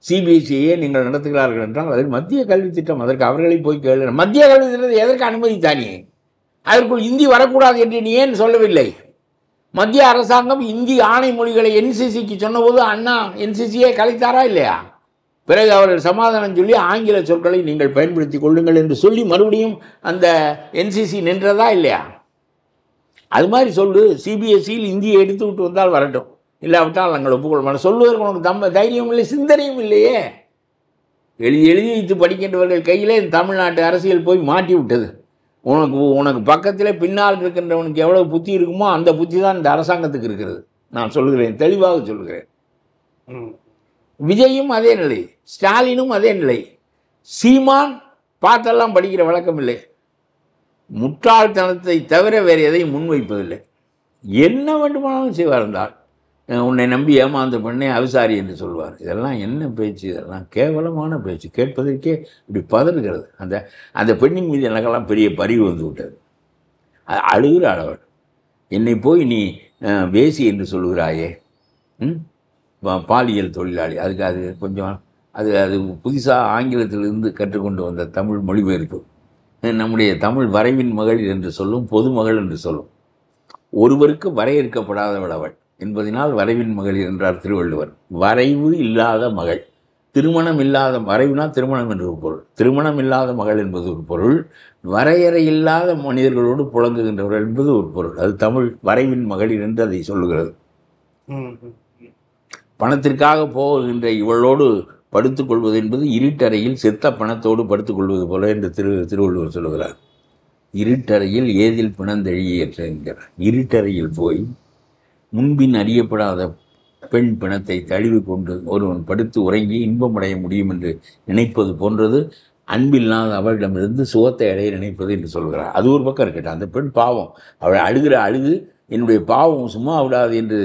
சிபிஎஸ்சியை நீங்கள் நடத்துகிறார்கள் என்றால் அது மத்திய கல்வி திட்டம். அதற்கு அவர்களை போய் கேளு. மத்திய கல்வி திட்டத்தை எதற்கு அனுமதித்தானே? அதற்குள் இந்தி வரக்கூடாது என்று நீ ஏன் சொல்லவில்லை? மத்திய அரசாங்கம் இந்தி ஆணை மொழிகளை என்சிசிக்கு சொன்னபோது அண்ணா என்சிசியை கலைத்தாரா இல்லையா? பிறகு அவர்கள் சமாதானம் சொல்லி ஆங்கில சொற்களை நீங்கள் பயன்படுத்தி கொள்ளுங்கள் என்று சொல்லி மறுபடியும் அந்த என்சிசி நின்றதா இல்லையா? அது மாதிரி சொல்லு, சிபிஎஸ்சியில் இந்தியை எடுத்து விட்டு வந்தால் வரட்டும், இல்லாவிட்டால் நாங்கள் ஒப்புக்கொள்ள மாட்டோம். சொல்லுவதற்கு உனக்கு தைரியம் இல்லை, சிந்தனையும் இல்லையே. எழுதி வைத்து படிக்கின்றவர்கள் கையிலே தமிழ்நாட்டு அரசியல் போய் மாட்டி விட்டது. உனக்கு பக்கத்தில் பின்னால் இருக்கின்றவனுக்கு எவ்வளவு புத்தி இருக்குமோ அந்த புத்தி தான் இந்த அரசாங்கத்துக்கு இருக்கிறது. நான் சொல்லுகிறேன், தெளிவாக சொல்லுகிறேன். விஜயும் அதே நிலை, ஸ்டாலினும் அதே நிலை. சீமான் பார்த்தெல்லாம் படிக்கிற வழக்கம் இல்லை, முட்டாள்தனத்தை தவிர வேறு எதையும் முன்வைப்பதில்லை. என்ன வேண்டுமானாலும் செய்வார். இருந்தால் உன்னை நம்பி ஏமாந்த பெண்ணே அவிசாரி என்று சொல்வார். இதெல்லாம் என்ன பேச்சு? இதெல்லாம் கேவலமான பேச்சு. கேட்பதற்கே இப்படி பதறுகிறது. அந்த பெண்ணின் மீது எனக்கெல்லாம் பெரிய பரிவு வந்து விட்டது. அழுகிற அளவர். என்னை போய் நீ வேசி என்று சொல்லுகிறாயே, பாலியல் தொழிலாளி, அதுக்கு அது கொஞ்சம் அது புதுசாக ஆங்கிலத்திலிருந்து கற்றுக்கொண்டு வந்த தமிழ் மொழிபெயர்ப்பு. நம்முடைய தமிழ் வரைவின் மகளிர் என்று சொல்லும், பொதுமகள் என்று சொல்லும். ஒருவருக்கு வரையறுக்கப்படாதவள் அவள் என்பதனால் வரைவின் மகளிர் என்றார் திருவள்ளுவர். வரைவு இல்லாத மகள், திருமணம் இல்லாத, வரைவுனா திருமணம் என்று ஒரு பொருள், திருமணம் இல்லாத மகள் என்பது ஒரு பொருள், வரையறை இல்லாத மனிதர்களோடு புழங்குகின்றவர்கள் என்பது ஒரு பொருள். அது தமிழ் வரைவின் மகளிர் என்று அதை சொல்லுகிறது. பணத்திற்காக போகின்ற இவளோடு படுத்துக்கொள்வது என்பது இருட்டறையில் செத்த பணத்தோடு படுத்துக்கொள்வது போல என்று திருவள்ளுவர் சொல்லுகிறார். இருட்டறையில் ஏதில் பிணந்தெழியற்ற என்கிறார். இருட்டறையில் போய் முன்பின் அறியப்படாத பெண் பிணத்தை தழுவி கொண்டு ஒருவன் படுத்து உறங்கி இன்பமடைய முடியும் என்று நினைப்பது போன்றது அன்பில்லாத அவளிடமிருந்து சுகத்தை அடைய நினைப்பது என்று சொல்கிறார். அது ஒரு பக்கம் இருக்கட்டும். அந்த பெண் பாவம், அவள் அழுகிற அழுகு என்னுடைய பாவம் சும்மா விடாது என்று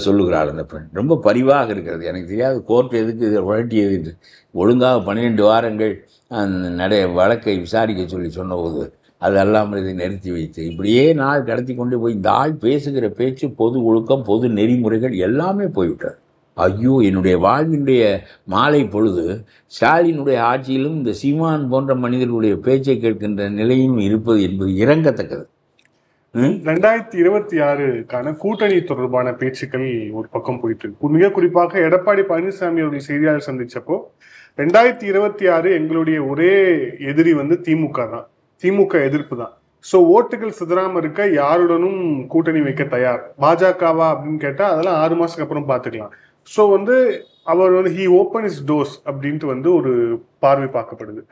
சொல்லுகிறாள். அந்த பெண் ரொம்ப பரிவாக இருக்கிறது. எனக்கு தெரியாது கோர்ட் எதுக்கு இதை வழட்டியது என்று. ஒழுங்காக 12 வாரங்கள் அந்த வழக்கை விசாரிக்க சொல்லி சொன்னபோது அது அல்லாமல் இதை நிறுத்தி வைத்து இப்படியே நாள் கடத்தி கொண்டு போய் இந்த ஆள் பேசுகிற பேச்சு, பொது ஒழுக்கம், பொது நெறிமுறைகள் எல்லாமே போய்விட்டார். ஐயோ, என்னுடைய வாழ்வினுடைய மாலை பொழுது ஸ்டாலினுடைய ஆட்சியிலும் இந்த சீமான் போன்ற மனிதர்களுடைய பேச்சை கேட்கின்ற நிலையும் இருப்பது என்பது இறங்கத்தக்கது. 2026க்கான கூட்டணி தொடர்பான பேச்சுக்கள் ஒரு பக்கம் போயிட்டு இருக்கு. மிக குறிப்பாக எடப்பாடி பழனிசாமி அவருடைய செய்தியாளர் சந்திச்சப்போ 2026 எங்களுடைய ஒரே எதிரி வந்து திமுக தான், திமுக எதிர்ப்பு தான். ஸோ ஓட்டுகள் சிதறாம இருக்க யாருடனும் கூட்டணி வைக்க தயார். பாஜகவா அப்படின்னு கேட்டா அதெல்லாம் 6 மாசத்துக்கு அப்புறம் பார்த்துக்கலாம். ஸோ வந்து அவர் வந்து ஹி ஓப்பன் இஸ் டோர்ஸ் அப்படின்ட்டு வந்து ஒரு பார்வை பார்க்கப்படுது.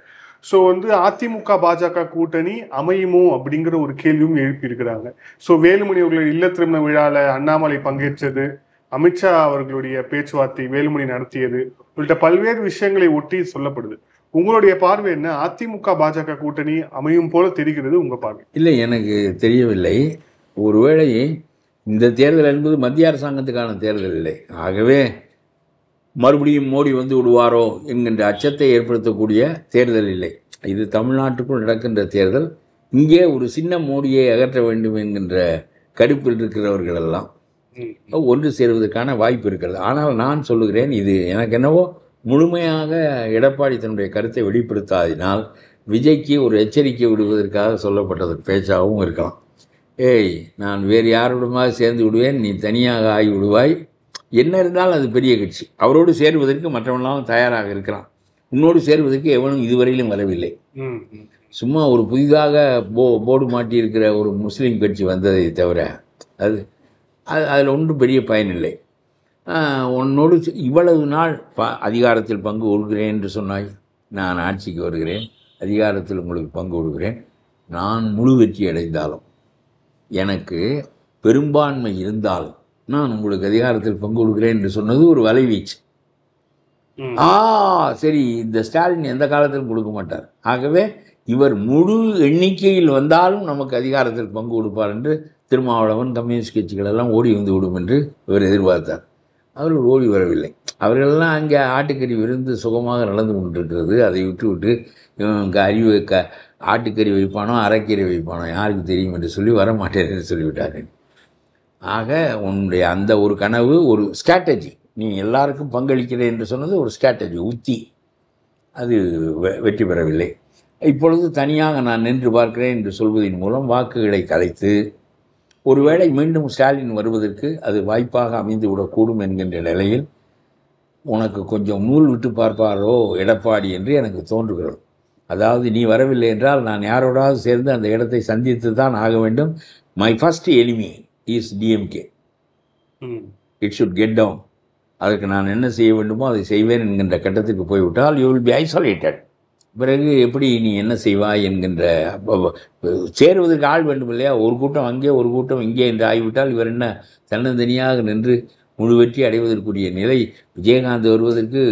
ஸோ வந்து அதிமுக பாஜக கூட்டணி அமையுமோ அப்படிங்கிற ஒரு கேள்வியும் எழுப்பி இருக்கிறாங்க. ஸோ வேலுமணி அவர்களுடைய இல்ல திருமண விழால அண்ணாமலை பங்கேற்றது, அமித்ஷா அவர்களுடைய பேச்சுவார்த்தை வேலுமணி நடத்தியது உள்ளிட்ட பல்வேறு விஷயங்களை ஒட்டி சொல்லப்படுது. உங்களுடைய பார்வை என்ன? அதிமுக பாஜக கூட்டணி அமையும் போல தெரிகிறது உங்க பார்வை? இல்லை, எனக்கு தெரியவில்லை. ஒருவேளை இந்த தேர்தல் என்பது மத்திய அரசாங்கத்துக்கான தேர்தல் இல்லை. ஆகவே மறுபடியும் மோடி வந்து விடுவாரோ என்கின்ற அச்சத்தை ஏற்படுத்தக்கூடிய தேர்தல் இல்லை. இது தமிழ்நாட்டுக்குள் நடக்கின்ற தேர்தல். இங்கே ஒரு சின்ன மோடியை அகற்ற வேண்டும் என்கின்ற கடுப்பில் இருக்கிறவர்கள் எல்லாம் ஒன்று சேருவதற்கான வாய்ப்பு இருக்கிறது. ஆனால் நான் சொல்லுகிறேன், இது எனக்கு என்னவோ முழுமையாக எடப்பாடி தன்னுடைய கருத்தை வெளிப்படுத்தாதினால் விஜய்க்கு ஒரு எச்சரிக்கை விடுவதற்காக சொல்லப்பட்டது பேச்சாகவும் இருக்கலாம். ஏய், நான் வேறு யாரோடுமாக சேர்ந்து விடுவேன், நீ தனியாக ஆகி விடுவாய், என்ன இருந்தாலும் அது பெரிய கட்சி, அவரோடு சேருவதற்கு மற்றவனாலும் தயாராக இருக்கிறான், உன்னோடு சேருவதற்கு எவனும் இதுவரையிலும் வரவில்லை. சும்மா ஒரு புதிதாக போர்டு மாட்டியிருக்கிற ஒரு முஸ்லீம் கட்சி வந்ததை தவிர அதில் ஒன்றும் பெரிய பயனில்லை. உன்னோடு இவ்வளவு நாள் அதிகாரத்தில் பங்கு கொள்கிறேன் என்று சொன்னாய், நான் ஆட்சிக்கு வருகிறேன், அதிகாரத்தில் உங்களுக்கு பங்கு கொடுக்கிறேன், நான் முழு வெற்றி அடைந்தாலும் எனக்கு பெரும்பான்மை இருந்தாலும் நான் உங்களுக்கு அதிகாரத்தில் பங்கு கொடுக்கிறேன் என்று சொன்னது ஒரு வலைவீச்சு. சரி, இந்த ஸ்டாலின் எந்த காலத்திலும் கொடுக்க மாட்டார், ஆகவே இவர் முழு எண்ணிக்கையில் வந்தாலும் நமக்கு அதிகாரத்தில் பங்கு கொடுப்பார் என்று திருமாவளவன், கம்யூனிஸ்ட் கட்சிகள் எல்லாம் ஓடி வந்து விடும் என்று இவர் எதிர்பார்த்தார். அவர்கள் ஓடி வரவில்லை. அவர்களெல்லாம் அங்கே ஆட்டுக்கறி விருந்து சுகமாக நடந்து கொண்டிருக்கிறது. அதை விட்டு அறிவு ஆட்டுக்கறி வைப்பானோ அரைக்கறி வைப்பானோ யாருக்கு தெரியும் என்று சொல்லி வரமாட்டேன் என்று சொல்லிவிட்டார்கள். ஆக உன்னுடைய அந்த ஒரு கனவு, ஒரு ஸ்ட்ராட்டஜி, நீ எல்லாருக்கும் பங்களிக்கிறேன் என்று சொன்னது ஒரு ஸ்ட்ராட்டஜி, உத்தி, அது வெற்றி பெறவில்லை. இப்பொழுது தனியாக நான் நின்று பார்க்கிறேன் என்று சொல்வதன் மூலம் வாக்குகளை கலைத்து ஒருவேளை மீண்டும் ஸ்டாலின் வருவதற்கு அது வாய்ப்பாக அமைந்து விடக்கூடும் என்கின்ற நிலையில் உனக்கு கொஞ்சம் நூல் விட்டு பார்ப்பாரோ எடப்பாடி என்று எனக்கு தோன்றுகிறது. அதாவது நீ வரவில்லை என்றால் நான் யாரோடாவது சேர்ந்து அந்த இடத்தை சந்தித்து தான் ஆக வேண்டும். My first enemy is DMK. It should get down. அதற்கு நான் என்ன செய்ய வேண்டுமோ அதை செய்வேன் என்கின்ற கட்டத்துக்கு போய்விட்டால் யூ வில் பி ஐசோலேட்டட். பிறகு எப்படி நீ என்ன செய்வாய் என்கின்ற சேருவதற்கு ஆள் வேண்டும் இல்லையா? ஒரு கூட்டம் அங்கே ஒரு கூட்டம் இங்கே என்று ஆகிவிட்டால் இவர் என்ன தன்னந்தனியாக நின்று முழு வெற்றி அடைவதற்குரிய நிலை? விஜயகாந்த் வருவதற்கு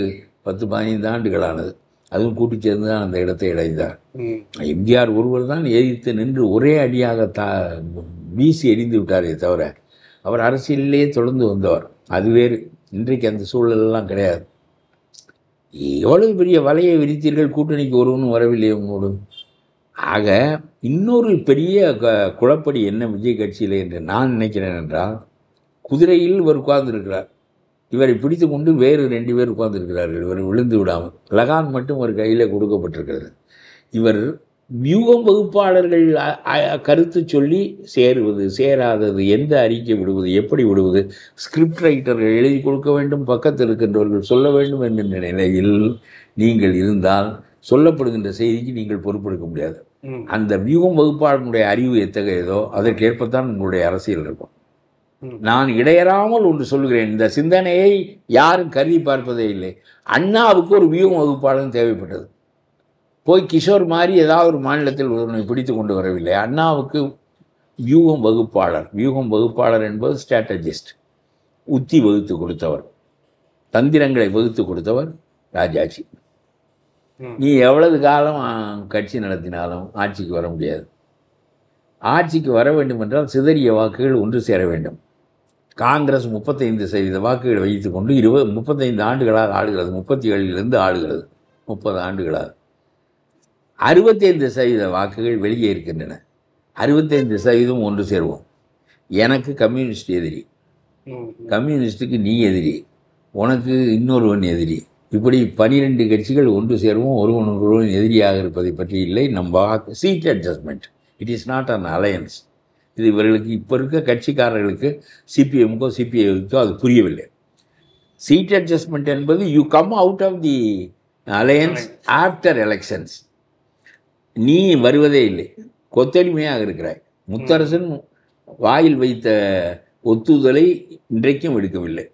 10-15 ஆண்டுகளானது. அதுவும் கூட்டி சேர்ந்து தான் அந்த இடத்தை அடைந்தார். எம்ஜிஆர் ஒருவர் தான் எதிர்த்து நின்று ஒரே அடியாக வீசி எறிந்து விட்டாரே தவிர அவர் அரசியலிலே தொடர்ந்து வந்தவர். அது வேறு. இன்றைக்கு அந்த சூழலெல்லாம் கிடையாது. எவ்வளவு பெரிய வலையை விரித்தீர்கள், கூட்டணிக்கு ஒருவனும் வரவில்லை உங்களோடு. ஆக இன்னொரு பெரிய குழப்படி என்ன விஜய் கட்சியில் என்று நான் நினைக்கிறேன் என்றால், குதிரையில் இவர் உட்கார்ந்துருக்கிறார், இவரை பிடித்து கொண்டு வேறு 2 பேர் உட்கார்ந்துருக்கிறார்கள். இவர் விழுந்து விடாமல். லகான் மட்டும் ஒரு கையில் கொடுக்கப்பட்டிருக்கிறது. இவர் வியூகம் வகுப்பாளர்கள் கருத்து சொல்லி சேருவது சேராதது, எந்த அறிக்கை விடுவது, எப்படி விடுவது, ஸ்கிரிப்ட் ரைட்டர்கள் எழுதி கொடுக்க வேண்டும், பக்கத்தில் இருக்கின்றவர்கள் சொல்ல வேண்டும் என்கின்ற நிலையில் நீங்கள் இருந்தால் சொல்லப்படுகின்ற செய்திக்கு நீங்கள் பொறுப்பெடுக்க முடியாது. அந்த வியூகம் வகுப்பாளனுடைய அறிவு எத்தகையதோ அதற்கேற்பத்தான் உங்களுடைய அரசியல் இருக்கும். நான் இடையறாமல் ஒன்று சொல்கிறேன், இந்த சிந்தனையை யாரும் கருதி பார்ப்பதே இல்லை. அண்ணாவுக்கு ஒரு வியூகம் வகுப்பாளன் தேவைப்பட்டது. போய் கிஷோர் மாதிரி ஏதாவது ஒரு மாநிலத்தில் ஒருவனை பிடித்து கொண்டு வரவில்லை. அண்ணாவுக்கு வியூகம் வகுப்பாளர். வியூகம் வகுப்பாளர் என்பது ஸ்ட்ராட்டஜிஸ்ட். உத்தி வகுத்து கொடுத்தவர், தந்திரங்களை வகுத்து கொடுத்தவர் ராஜாஜி. நீ எவ்வளவு காலம் கட்சி நடத்தினாலும் ஆட்சிக்கு வர முடியாது. ஆட்சிக்கு வர வேண்டும் என்றால் சிதறிய வாக்குகள் ஒன்று சேர வேண்டும். காங்கிரஸ் 35% வாக்குகள் வைத்து கொண்டு 35 ஆண்டுகளாக ஆளுகிறது. 37 ஆளுகிறது. 30 ஆண்டுகளாக 65% வாக்குகள் வெளியே இருக்கின்றன. 65% ஒன்று சேருவோம். எனக்கு கம்யூனிஸ்ட் எதிரி, கம்யூனிஸ்டுக்கு நீ எதிரி, உனக்கு இன்னொருவன் எதிரி. இப்படி 12 கட்சிகள் ஒன்று சேருவோம். ஒருவன் எதிரியாக இருப்பதை பற்றி இல்லை. நம் வாக்கு seat adjustment. It is not an alliance. இது இவர்களுக்கு இப்போ இருக்க கட்சிக்காரர்களுக்கு சிபிஎம்க்கோ சிபிஐக்கோ அது புரியவில்லை. சீட் அட்ஜஸ்ட்மெண்ட் என்பது you come out of the alliance after elections. நீ வருவதே இல்லை, கொத்தடிமையாக இருக்கிறாய். முத்தரசன் வாயில் வைத்த ஒத்துதலை இன்றைக்கும் எடுக்கவில்லை.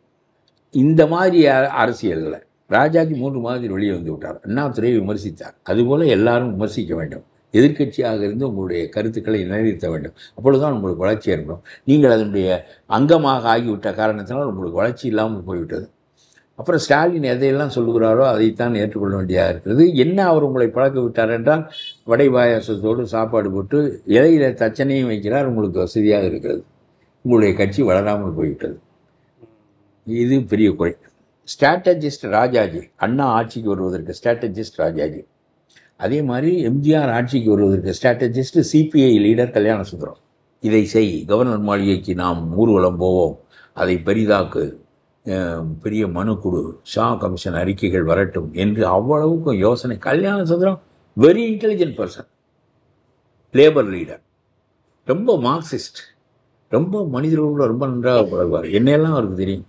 இந்த மாதிரி அரசியல்களை ராஜாஜி 3 மாதிரி வெளியே வந்து விட்டார். அண்ணாதுரையை விமர்சித்தார். அதுபோல் எல்லாரும் விமர்சிக்க வேண்டும். எதிர்க்கட்சியாக இருந்து உங்களுடைய கருத்துக்களை நிலைநிறுத்த வேண்டும். அப்பொழுதுதான் உங்களுக்கு வளர்ச்சி ஏற்படும். நீங்கள் அதனுடைய அங்கமாக ஆகிவிட்ட காரணத்தினால் உங்களுக்கு வளர்ச்சி இல்லாமல் போய்விட்டது. அப்புறம் ஸ்டாலின் எதையெல்லாம் சொல்லுகிறாரோ அதைத்தான் ஏற்றுக்கொள்ள வேண்டியதாக இருக்கிறது. என்ன அவர் உங்களை பழக்க விட்டார் என்றால், வடை பாயாசத்தோடு சாப்பாடு போட்டு இலையில தச்சனையும் வைக்கிறார். உங்களுக்கு வசதியாக இருக்கிறது. உங்களுடைய கட்சி வளராமல் போய்விட்டது. இது பெரிய குறை. ஸ்ட்ராட்டஜிஸ்ட் ராஜாஜி. அண்ணா ஆட்சிக்கு வருவதற்கு ஸ்ட்ராட்டஜிஸ்ட் ராஜாஜி. அதே மாதிரி எம்ஜிஆர் ஆட்சிக்கு வருவதற்கு strategist CBI leader Kalyana Sundaram. இதை செய், கவர்னர் மாளிகைக்கு நாம் ஊர்வலம் போவோம், அதை பெரிதாக்கு, பெரிய மனு கொடு, ஷா கமிஷன் அறிக்கைகள் வரட்டும் என்று அவ்வளவுக்கும் யோசனை. Kalyana Sundaram very intelligent person, labour leader, ரொம்ப மார்க்சிஸ்ட், ரொம்ப மனிதர்களோட ரொம்ப நன்றாக பழகுவார். என்னையெல்லாம் அவருக்கு தெரியும்.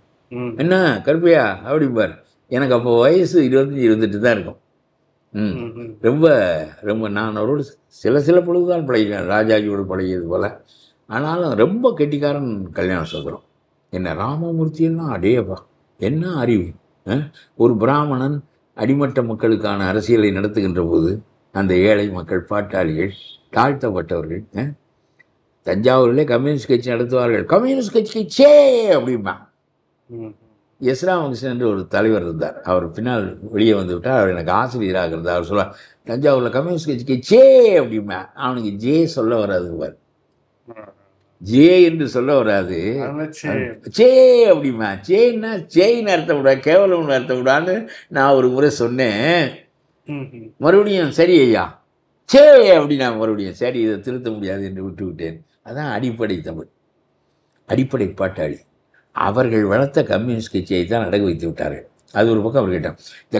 என்ன கருப்பையா அப்படிம்பார். எனக்கு அப்போ வயசு 25-28 தான் இருக்கும். ரொம்ப ரொம்ப நான் அவரோடு சில பொழுது தான் பழகினேன், ராஜாஜியோடு பழகியது போல். ஆனாலும் ரொம்ப கெட்டிக்காரன் கல்யாண சுந்தரம். என்ன ராமமூர்த்தின்னா அடேப்பா என்ன அறிவு. ஒரு பிராமணன் அடிமட்ட மக்களுக்கான அரசியலை நடத்துகின்ற போது அந்த ஏழை மக்கள், பாட்டாளிகள், தாழ்த்தப்பட்டவர்கள், தஞ்சாவூரிலே கம்யூனிஸ்ட் கட்சி நடத்துவார்கள். கம்யூனிஸ்ட் கட்சிக்கு சே அப்படிம்பா. எஸ் ராமகிருஷ்ணன் என்று ஒரு தலைவர் இருந்தார். அவர் பின்னால் வெளியே வந்து விட்டார். அவர் எனக்கு ஆசிரியராக இருந்தார். அவர் சொல்ல, தஞ்சாவூரில் கம்யூனிஸ்ட் கட்சிக்கு சே அப்படிமா. அவனுக்கு ஜே சொல்ல வராது பார், ஜே என்று சொல்ல வராது, சே அப்படிமா. சேன்னா சேயின்னு அர்த்தம் விடா, கேவலம்னு அர்த்தம் விடான்னு நான் ஒரு முறை சொன்னேன். மறுபடியும் சரி ஐயா சே அப்படின்னா மறுபடியும் சரி, இதை திருத்த முடியாது என்று விட்டுவிட்டேன். அதான் அடிப்படை தமிழ், அடிப்படை பாட்டாளி. அவர்கள் வளர்த்த கம்யூனிஸ்ட் கட்சியை தான் அடகு வைத்து விட்டார்கள். அது ஒரு பக்கம் அவர் கேட்டான். இந்த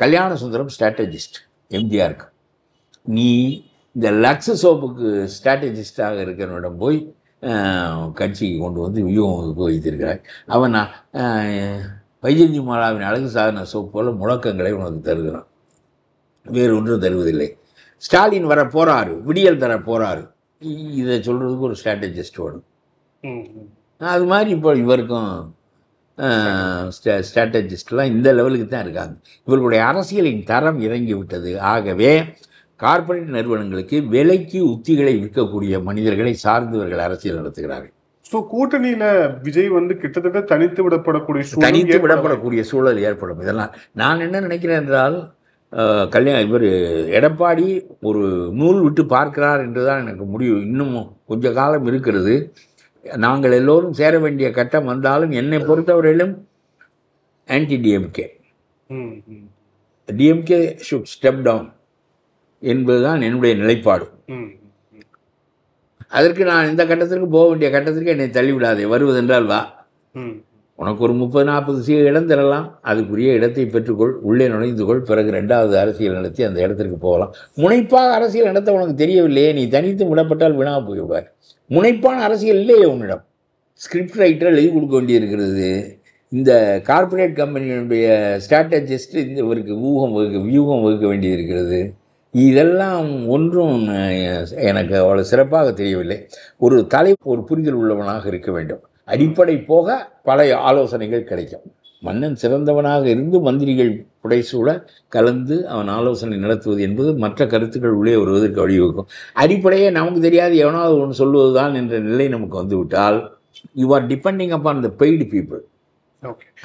கல்யாண சுந்தரம் ஸ்ட்ராட்டஜிஸ்ட் எம்ஜிஆருக்கு. நீ இந்த லக்ஸ் சோப்புக்கு ஸ்ட்ராட்டஜிஸ்டாக இருக்கிறவனிடம் போய் கட்சிக்கு கொண்டு வந்து வியூகம் வைத்திருக்கிறாய். அவன் வைஜெயந்தி மாலாவின் அழகு சாதன சோப் போல முழக்கங்களை உனக்கு தருகிறான், வேறு ஒன்றும் தருவதில்லை. ஸ்டாலின் வர போறாரு, விடியல் தர போறாரு, இதை சொல்றதுக்கு ஒரு ஸ்ட்ராட்டஜிஸ்ட் வேணும். அது மாதிரி இப்போ இவருக்கும் ஸ்ட்ராட்டஜிஸ்ட்லாம் இந்த லெவலுக்கு தான் இருக்காங்க. இவர்களுடைய அரசியலின் தரம் இறங்கி விட்டது. ஆகவே கார்ப்பரேட் நிறுவனங்களுக்கு விலைக்கு உத்திகளை விற்கக்கூடிய மனிதர்களை சார்ந்தவர்கள் அரசியல் நடத்துகிறார்கள். ஸோ கூட்டணியில விஜய் வந்து கிட்டத்தட்ட தனித்து விடப்படக்கூடிய சூழல் ஏற்படும். இதெல்லாம் நான் என்ன நினைக்கிறேன் என்றால், இவர் எடப்பாடி ஒரு நூல் விட்டு பார்க்கிறார் என்றுதான் எனக்கு முடிவு. இன்னும் கொஞ்ச காலம் இருக்கிறது. நாங்கள் எல்லோரும் சேர வேண்டிய கட்டம் வந்தாலும் என்னை பொறுத்தவரையிலும் anti DMK should step down என்பதுதான் என்னுடைய நிலைப்பாடு. அதற்கு நான் இந்த கட்டத்திற்கு போக வேண்டிய கட்டத்திற்கு என்னை தள்ளிவிடாதே, வருவதென்றால் வா, உனக்கு ஒரு 30-40 இடம் தரலாம், அதுக்குரிய இடத்தை பெற்றுக்கொள், உள்ளே நுழைந்து கொள், பிறகு 2வது அரசியல் நடத்தி அந்த இடத்திற்கு போகலாம். முனைப்பாக அரசியல் நடத்த உனக்கு தெரியவில்லையே, நீ தனித்து விடப்பட்டால் வீணாக போய்விடுவார். முனைப்பான அரசியல் இல்லையே உன்னிடம். ஸ்கிரிப்ட் ரைட்டர் எழுதி கொடுக்க வேண்டியிருக்கிறது. இந்த கார்ப்பரேட் கம்பெனியினுடைய ஸ்ட்ராட்டஜிஸ்ட் இவருக்கு வியூகம் வகுக்க வேண்டியிருக்கிறது. இதெல்லாம் ஒன்றும் எனக்கு அவ்வளோ சிறப்பாக தெரியவில்லை. ஒரு ஒரு புரிதல் உள்ளவனாக இருக்க வேண்டும். அடிப்படை போக பல ஆலோசனைகள் கிடைக்கும். மன்னன் சிறந்தவனாக இருந்து மந்திரிகள் புடைசூழ கலந்து அவன் ஆலோசனை நடத்துவது என்பது மற்ற கருத்துக்கள் உள்ளே வருவதற்கு வழிவகுக்கும். அடிப்படையே நமக்கு தெரியாது எவனாவது ஒன்று சொல்லுவதுதான் என்ற நிலை நமக்கு வந்துவிட்டால் you are depending upon the paid people.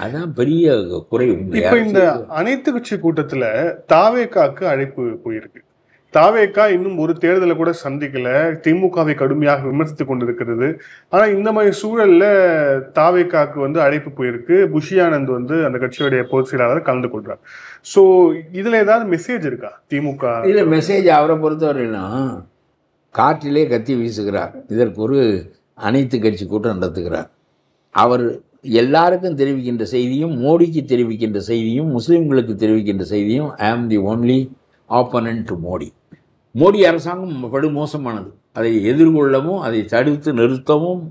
அதான் பெரிய குறை. இப்ப இந்த அனைத்து கட்சி கூட்டத்துல தாவேகாக்கு அழைப்பு போயிருக்கு. தாவேகா இன்னும் ஒரு தேர்தலை கூட சந்திக்கல, திமுகவை கடுமையாக விமர்சித்துக் கொண்டிருக்கிறது. ஆனா இந்த மாதிரி சூழல்ல தாவேகாக்கு வந்து அழைப்பு போயிருக்கு. புஷி ஆனந்த் வந்து அந்த கட்சியுடைய பொதுச் செயலாளர் கலந்து கொள்றார். சோ இதுல ஏதாவது மெசேஜ் இருக்கா திமுக? இதுல மெசேஜ் அவரை பொறுத்தவரையினா காற்றிலே கத்தி வீசுகிறார். இதற்கு ஒரு அனைத்து கட்சி கூட்டம் நடத்துகிறார். அவர் எல்லாருக்கும் தெரிவிக்கின்ற செய்தியும், மோடிக்கு தெரிவிக்கின்ற செய்தியும், முஸ்லீம்களுக்கு தெரிவிக்கின்ற செய்தியும், ஐ ஆம் the only opponent to Modi. Modi அரசாங்கம் படுமோசமானது, அதை எதிர்கொள்ளவும் அதை தடுத்து நிறுத்தவும்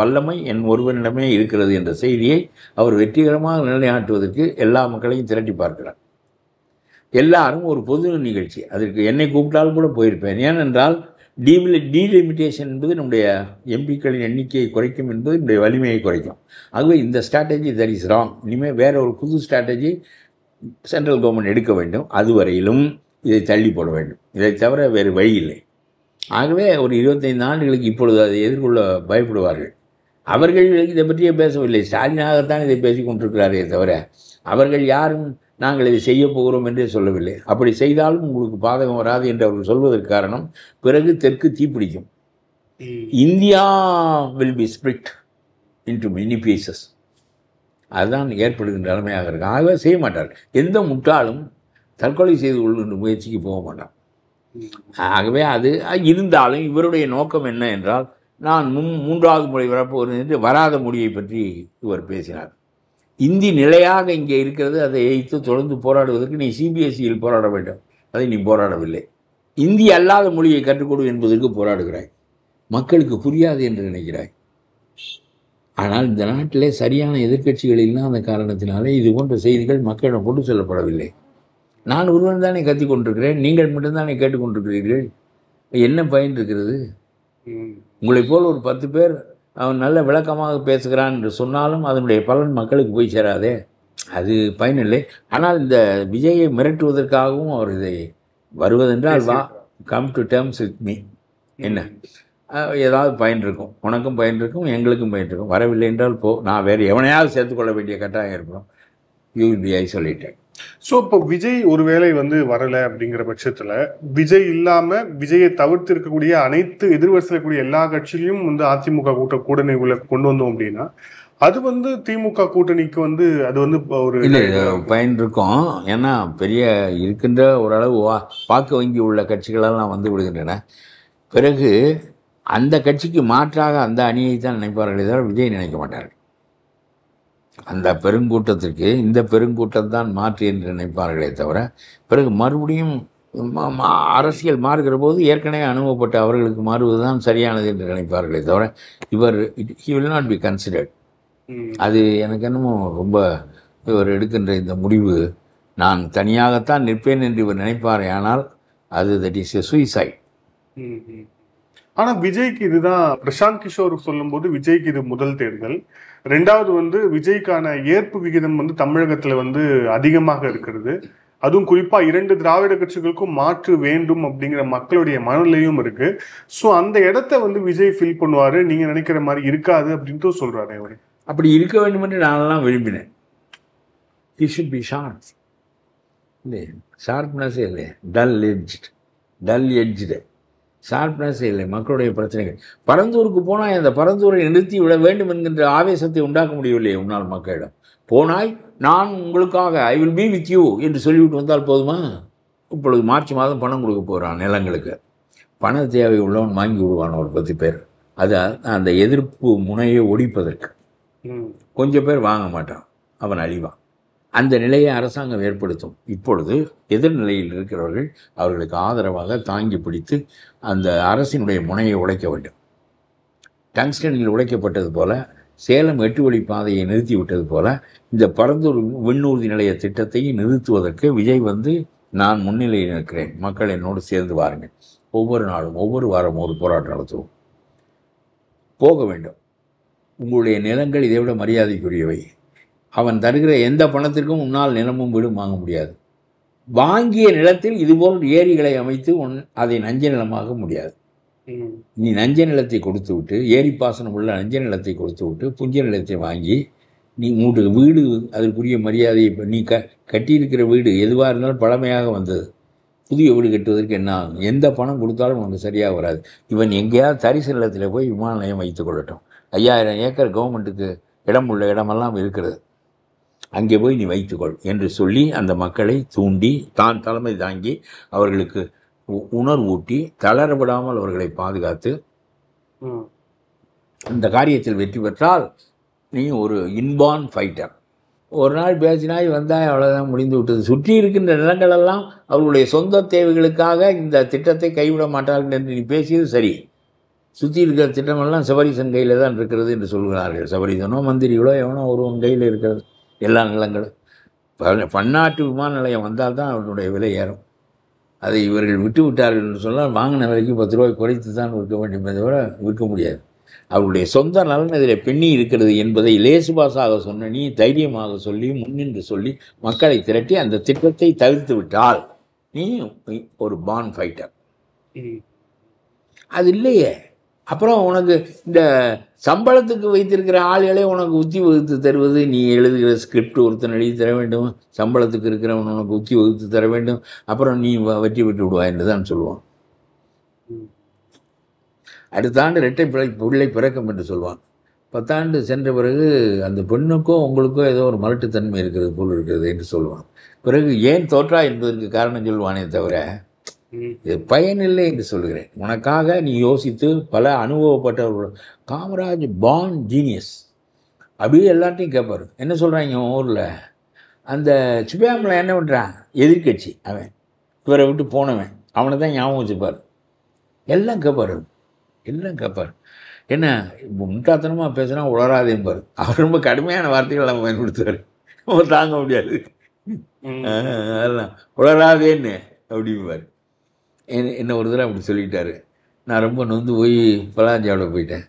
வல்லமை என் ஒருவனிடமே இருக்கிறது என்ற செய்தியை அவர் வெற்றிகரமாக நிலைநாட்டுவதற்கு எல்லா மக்களையும் திரட்டி பார்க்கிறார். எல்லாரும் ஒரு பொது நிகழ்ச்சி, அதற்கு என்னை கூப்பிட்டாலும் கூட போயிருப்பேன். ஏனென்றால் டீலிமிட்டேஷன் என்பது நம்முடைய எம்பிக்களின் எண்ணிக்கையை குறைக்கும் என்பது நம்முடைய வலிமையை குறைக்கும். ஆகவே இந்த ஸ்ட்ராட்டஜி தட் இஸ் ராங். இனிமேல் வேற ஒரு புது ஸ்ட்ராட்டஜி சென்ட்ரல் கவர்மெண்ட் எடுக்க வேண்டும். அதுவரையிலும் இதை தள்ளி போட வேண்டும். இதை தவிர வேறு வழி இல்லை. ஆகவே ஒரு 25 ஆண்டுகளுக்கு இப்பொழுது அதை எதிர்கொள்ள பயப்படுவார்கள். அவர்கள் இதை பற்றியே பேசவில்லை. ஸ்டாலினாகத்தான் இதை பேசிக் கொண்டிருக்கிறாரே தவிர அவர்கள் யாரும் நாங்கள் இதை செய்ய போகிறோம் என்றே சொல்லவில்லை. அப்படி செய்தாலும் உங்களுக்கு பாதகம் வராது என்று அவர்கள் சொல்வதற்கு காரணம், பிறகு தெற்கு தீப்பிடிக்கும். India will be split into many pieces. அதுதான் ஏற்படுகின்ற நிலைமையாக இருக்கு. ஆகவே செய்ய மாட்டார்கள். எந்த முட்டாளும் தற்கொலை செய்து கொள்கின்ற முயற்சிக்கு போக மாட்டான். ஆகவே அது இருந்தாலும் இவருடைய நோக்கம் என்ன என்றால், நான் 3வது முறை வரப்போகிறேன் என்று வராத மொழியை பற்றி இவர் பேசினார். இந்தி நிலையாக இங்கே இருக்கிறது, அதை எதிர்த்து தொடர்ந்து போராடுவதற்கு நீ சிபிஎஸ்சியில் போராட வேண்டும். அதை நீ போராடவில்லை. இந்தி அல்லாத மொழியை கற்றுக்கொடு என்பதற்கு போராடுகிறாய். மக்களுக்கு புரியாது என்று நினைக்கிறாய். ஆனால் இந்த நாட்டிலே சரியான எதிர்க்கட்சிகள் இல்லாத காரணத்தினாலே இது போன்ற செய்திகள் மக்களிடம் கொண்டு செல்லப்படவில்லை. நான் ஒருவன் தானே கத்தி கொண்டிருக்கிறேன், நீங்கள் மட்டும்தானே கேட்டுக்கொண்டிருக்கிறீர்கள். என்ன பயன் இருக்கிறது? உங்களைப் போல் ஒரு 10 பேர் அவன் நல்ல விளக்கமாக பேசுகிறான் என்று சொன்னாலும் அதனுடைய பலன் மக்களுக்கு போய் சேராதே, அது பயனில்லை. ஆனால் இந்த விஜயை மிரட்டுவதற்காகவும் அவர் இதை வருவதென்றால் வா, come to terms with me, என்ன ஏதாவது பயன் இருக்கும், உனக்கும் பயன் இருக்கும், எங்களுக்கும் பயன் இருக்கும். வரவில்லை என்றால் போ, நான் வேறு எவனையாவது சேர்த்துக்கொள்ள வேண்டிய கட்டாயம் இருக்கும். You will be isolated. So இப்போ விஜய் ஒருவேளை வந்து வரலை அப்படிங்கிற பட்சத்தில் விஜய் இல்லாமல் விஜயை தவிர்த்து இருக்கக்கூடிய அனைத்து எதிர்வரிசைக்கூடிய எல்லா கட்சியிலையும் வந்து அதிமுக கூட்டணி உள்ள கொண்டு வந்தோம் அப்படின்னா அது வந்து திமுக கூட்டணிக்கு வந்து அது வந்து ஒரு பயன் இருக்கும். ஏன்னா பெரிய இருக்கின்ற ஓரளவு வாக்கு வங்கி உள்ள கட்சிகளெல்லாம் வந்து விடுகின்றன. பிறகு அந்த கட்சிக்கு மாற்றாக அந்த அணியை தான் நினைப்பார்களே தவிர விஜய் நினைக்க மாட்டார்கள். அந்த பெருங்கூட்டத்திற்கு இந்த பெருங்கூட்டம் தான் மாற்று என்று நினைப்பார்களே தவிர பிறகு மறுபடியும் அரசியல் மாறுகிற போது ஏற்கனவே அனுபவப்பட்ட அவர்களுக்கு மாறுவது தான் சரியானது என்று நினைப்பார்களே தவிர இவர் he will not be considered. அது எனக்கு என்னமோ ரொம்ப இவர் எடுக்கின்ற இந்த முடிவு, நான் தனியாகத்தான் நிற்பேன் என்று இவர் நினைப்பாரே, ஆனால் அது தட் இஸ் எ சூசைட். ஆனா விஜய்க்கு இதுதான், பிரசாந்த் கிஷோர் சொல்லும் போது விஜய்க்கு இது முதல் தேர்தல். ரெண்டாவது வந்து விஜய்க்கான ஏற்பு விகிதம் வந்து தமிழகத்துல வந்து அதிகமாக இருக்கிறது. அதுவும் குறிப்பா 2 திராவிட கட்சிகளுக்கும் மாற்று வேண்டும் அப்படிங்கிற மக்களுடைய மனநிலையும் இருக்கு. ஸோ அந்த இடத்த வந்து விஜய் ஃபில் பண்ணுவாரு, நீங்க நினைக்கிற மாதிரி இருக்காது அப்படின்ட்டு சொல்றாரு அவரு. அப்படி இருக்க வேண்டும் என்று நானெல்லாம் விரும்பினேன். He should be sharp. இல்லை, ஷார்ப்னஸே இல்லை, டல் எட்ஜ்டு ஷார்ப்னஸே இல்லை. மக்களுடைய பிரச்சனைகள், பரந்தூருக்கு போனால் அந்த பரந்தூரை நிறுத்தி விட வேண்டும் என்கின்ற ஆவேசத்தை உண்டாக்க முடியவில்லையே உன்னால் மக்களிடம். போனாய், நான் உங்களுக்காக I will be with you என்று சொல்லிவிட்டு வந்தால் போதுமா? இப்பொழுது மார்ச் மாதம் பணம் கொடுக்க போகிறான் நிலங்களுக்கு. பண தேவை உள்ளவன் வாங்கி விடுவான் ஒரு 10 பேர். அது அந்த எதிர்ப்பு முனையை ஒடிப்பதற்கு. கொஞ்சம் பேர் வாங்க மாட்டான், அவன் அழிவான். அந்த நிலையை அரசாங்கம் ஏற்படுத்தும். இப்பொழுது எதிர்நிலையில் இருக்கிறவர்கள் அவர்களுக்கு ஆதரவாக தாங்கி பிடித்து அந்த அரசினுடைய முனையை உடைக்க வேண்டும். டங்ஸ்டனில் உடைக்கப்பட்டது போல, சேலம் 8 வழி பாதையை நிறுத்தி விட்டது போல, இந்த பரந்தூர் விண்ணூர்தி நிலைய திட்டத்தை நிறுத்துவதற்கு விஜய் வந்து, நான் முன்னிலையில் இருக்கிறேன், மக்கள் என்னோடு சேர்ந்து வாருங்கள், ஒவ்வொரு நாளும் ஒவ்வொரு வாரம் ஒரு போராட்டம் நடத்துவோம், போக வேண்டும், உங்களுடைய நிலங்கள் இதை விட மரியாதைக்குரியவை, அவன் தருகிற எந்த பணத்திற்கும் உன்னால் நிலமும் வீடும் வாங்க முடியாது, வாங்கிய நிலத்தில் இதுபோல் ஏரிகளை அமைத்து அதை நஞ்ச நிலமாக முடியாது. நீ நஞ்ச நிலத்தை கொடுத்து விட்டு, ஏரி பாசனம் உள்ள நஞ்ச நிலத்தை கொடுத்து விட்டு புஞ்ச நிலத்தை வாங்கி நீ உங்களுடைய வீடு அதற்குரிய மரியாதையை, நீ கட்டியிருக்கிற வீடு எதுவாக இருந்தாலும் பழமையாக வந்தது, புதிய வீடு கட்டுவதற்கு என்ன ஆகும்? எந்த பணம் கொடுத்தாலும் உனக்கு சரியாக வராது. இவன் எங்கேயாவது தரிசு நிலத்தில் போய் விமான நிலையம் வைத்து கொள்ளட்டும், 5000 ஏக்கர் கவர்மெண்ட்டுக்கு இடம் உள்ள இடமெல்லாம் இருக்கிறது, அங்கே போய் நீ வைத்துக்கொள் என்று சொல்லி அந்த மக்களை தூண்டி தான் தலைமை தாங்கி அவர்களுக்கு உணர்வூட்டி தளரவிடாமல் அவர்களை பாதுகாத்து அந்த காரியத்தில் வெற்றி பெற்றால் நீ ஒரு இன்பார்ன் ஃபைட்டர். ஒரு நாள் பேசினாய் வந்தாய், அவ்வளோதான், முடிந்து விட்டது. சுற்றி இருக்கின்ற நிலங்களெல்லாம் அவர்களுடைய சொந்த தேவைகளுக்காக இந்த திட்டத்தை கைவிட மாட்டார்கள் என்று நீ பேசியது சரி. சுற்றி இருக்கிற திட்டமெல்லாம் சபரீசன் கையில் தான் இருக்கிறது என்று சொல்கிறார்கள். சபரீசனோ மந்திரிகளோ எவனோ ஒருவன் கையில் இருக்கிறது எல்லா நிலங்களும். பன்னாட்டு விமான நிலையம் வந்தால் தான் அவர்களுடைய விலை ஏறும். அதை இவர்கள் விட்டு விட்டார்கள் என்று சொன்னால் வாங்கின விலைக்கு 10 ரூபாய் குறைத்து தான் விற்க வேண்டுமே தவிர விற்க முடியாது. அவருடைய சொந்த நலன் இதில் பெண்ணி இருக்கிறது என்பதை லேசுபாசாக சொன்ன நீ தைரியமாக சொல்லி முன்னின்று சொல்லி மக்களை திரட்டி அந்த திட்டத்தை தவிர்த்து விட்டால் நீ ஒரு பார்ன் ஃபைட்டர். அது இல்லையே, அப்புறம் உனக்கு இந்த சம்பளத்துக்கு வைத்திருக்கிற ஆளுகளே உனக்கு உத்தி வகுத்து தருவது, நீ எழுதுகிற ஸ்கிரிப்ட் ஒருத்தன் எழுதி தர வேண்டும், சம்பளத்துக்கு இருக்கிறவன் உனக்கு உத்தி வகுத்து தர வேண்டும், அப்புறம் நீ வெற்றி பெற்று விடுவாய் என்று தான் சொல்லுவான். அடுத்த ஆண்டு இரட்டை பிள்ளை பிறக்கும் என்று சொல்லுவான். 10 ஆண்டு சென்ற பிறகு அந்த பெண்ணுக்கோ உங்களுக்கோ ஏதோ ஒரு மலட்டுத்தன்மை இருக்கிறது போல் இருக்கிறது என்று சொல்லுவான். பிறகு ஏன் தோற்றா என்பதற்கு காரணம் சொல்லுவானே தவிர இது பயனில்லை என்று சொல்கிறேன். உனக்காக நீ யோசித்து பல அனுபவப்பட்டவர்கள். காமராஜ் பார்ன் ஜீனியஸ் அப்படியே எல்லாத்தையும் கேட்பார். என்ன சொல்கிறாங்க ஊரில் அந்த சுப்பியாமலை என்ன பண்ணுறான், எதிர்கட்சி அவன், இவரை விட்டு போனவன், அவனை தான் ஞாபகம் வச்சுப்பார். எல்லாம் கேட்பார், எல்லாம் கேட்பார். என்ன இப்போ முட்டாத்தனமாக பேசுனா உளராதேம்பார். அவர் ரொம்ப கடுமையான வார்த்தைகள் எல்லாம் பயன்படுத்துவார், அவன் தாங்க முடியாது. அதெல்லாம் உளராதேன்னு அப்படிம்பார். என்ன ஒரு தடவை அப்படி சொல்லிட்டாரு. நான் ரொம்ப நொந்து போய் பலாஞ்சாவோட போயிட்டேன்.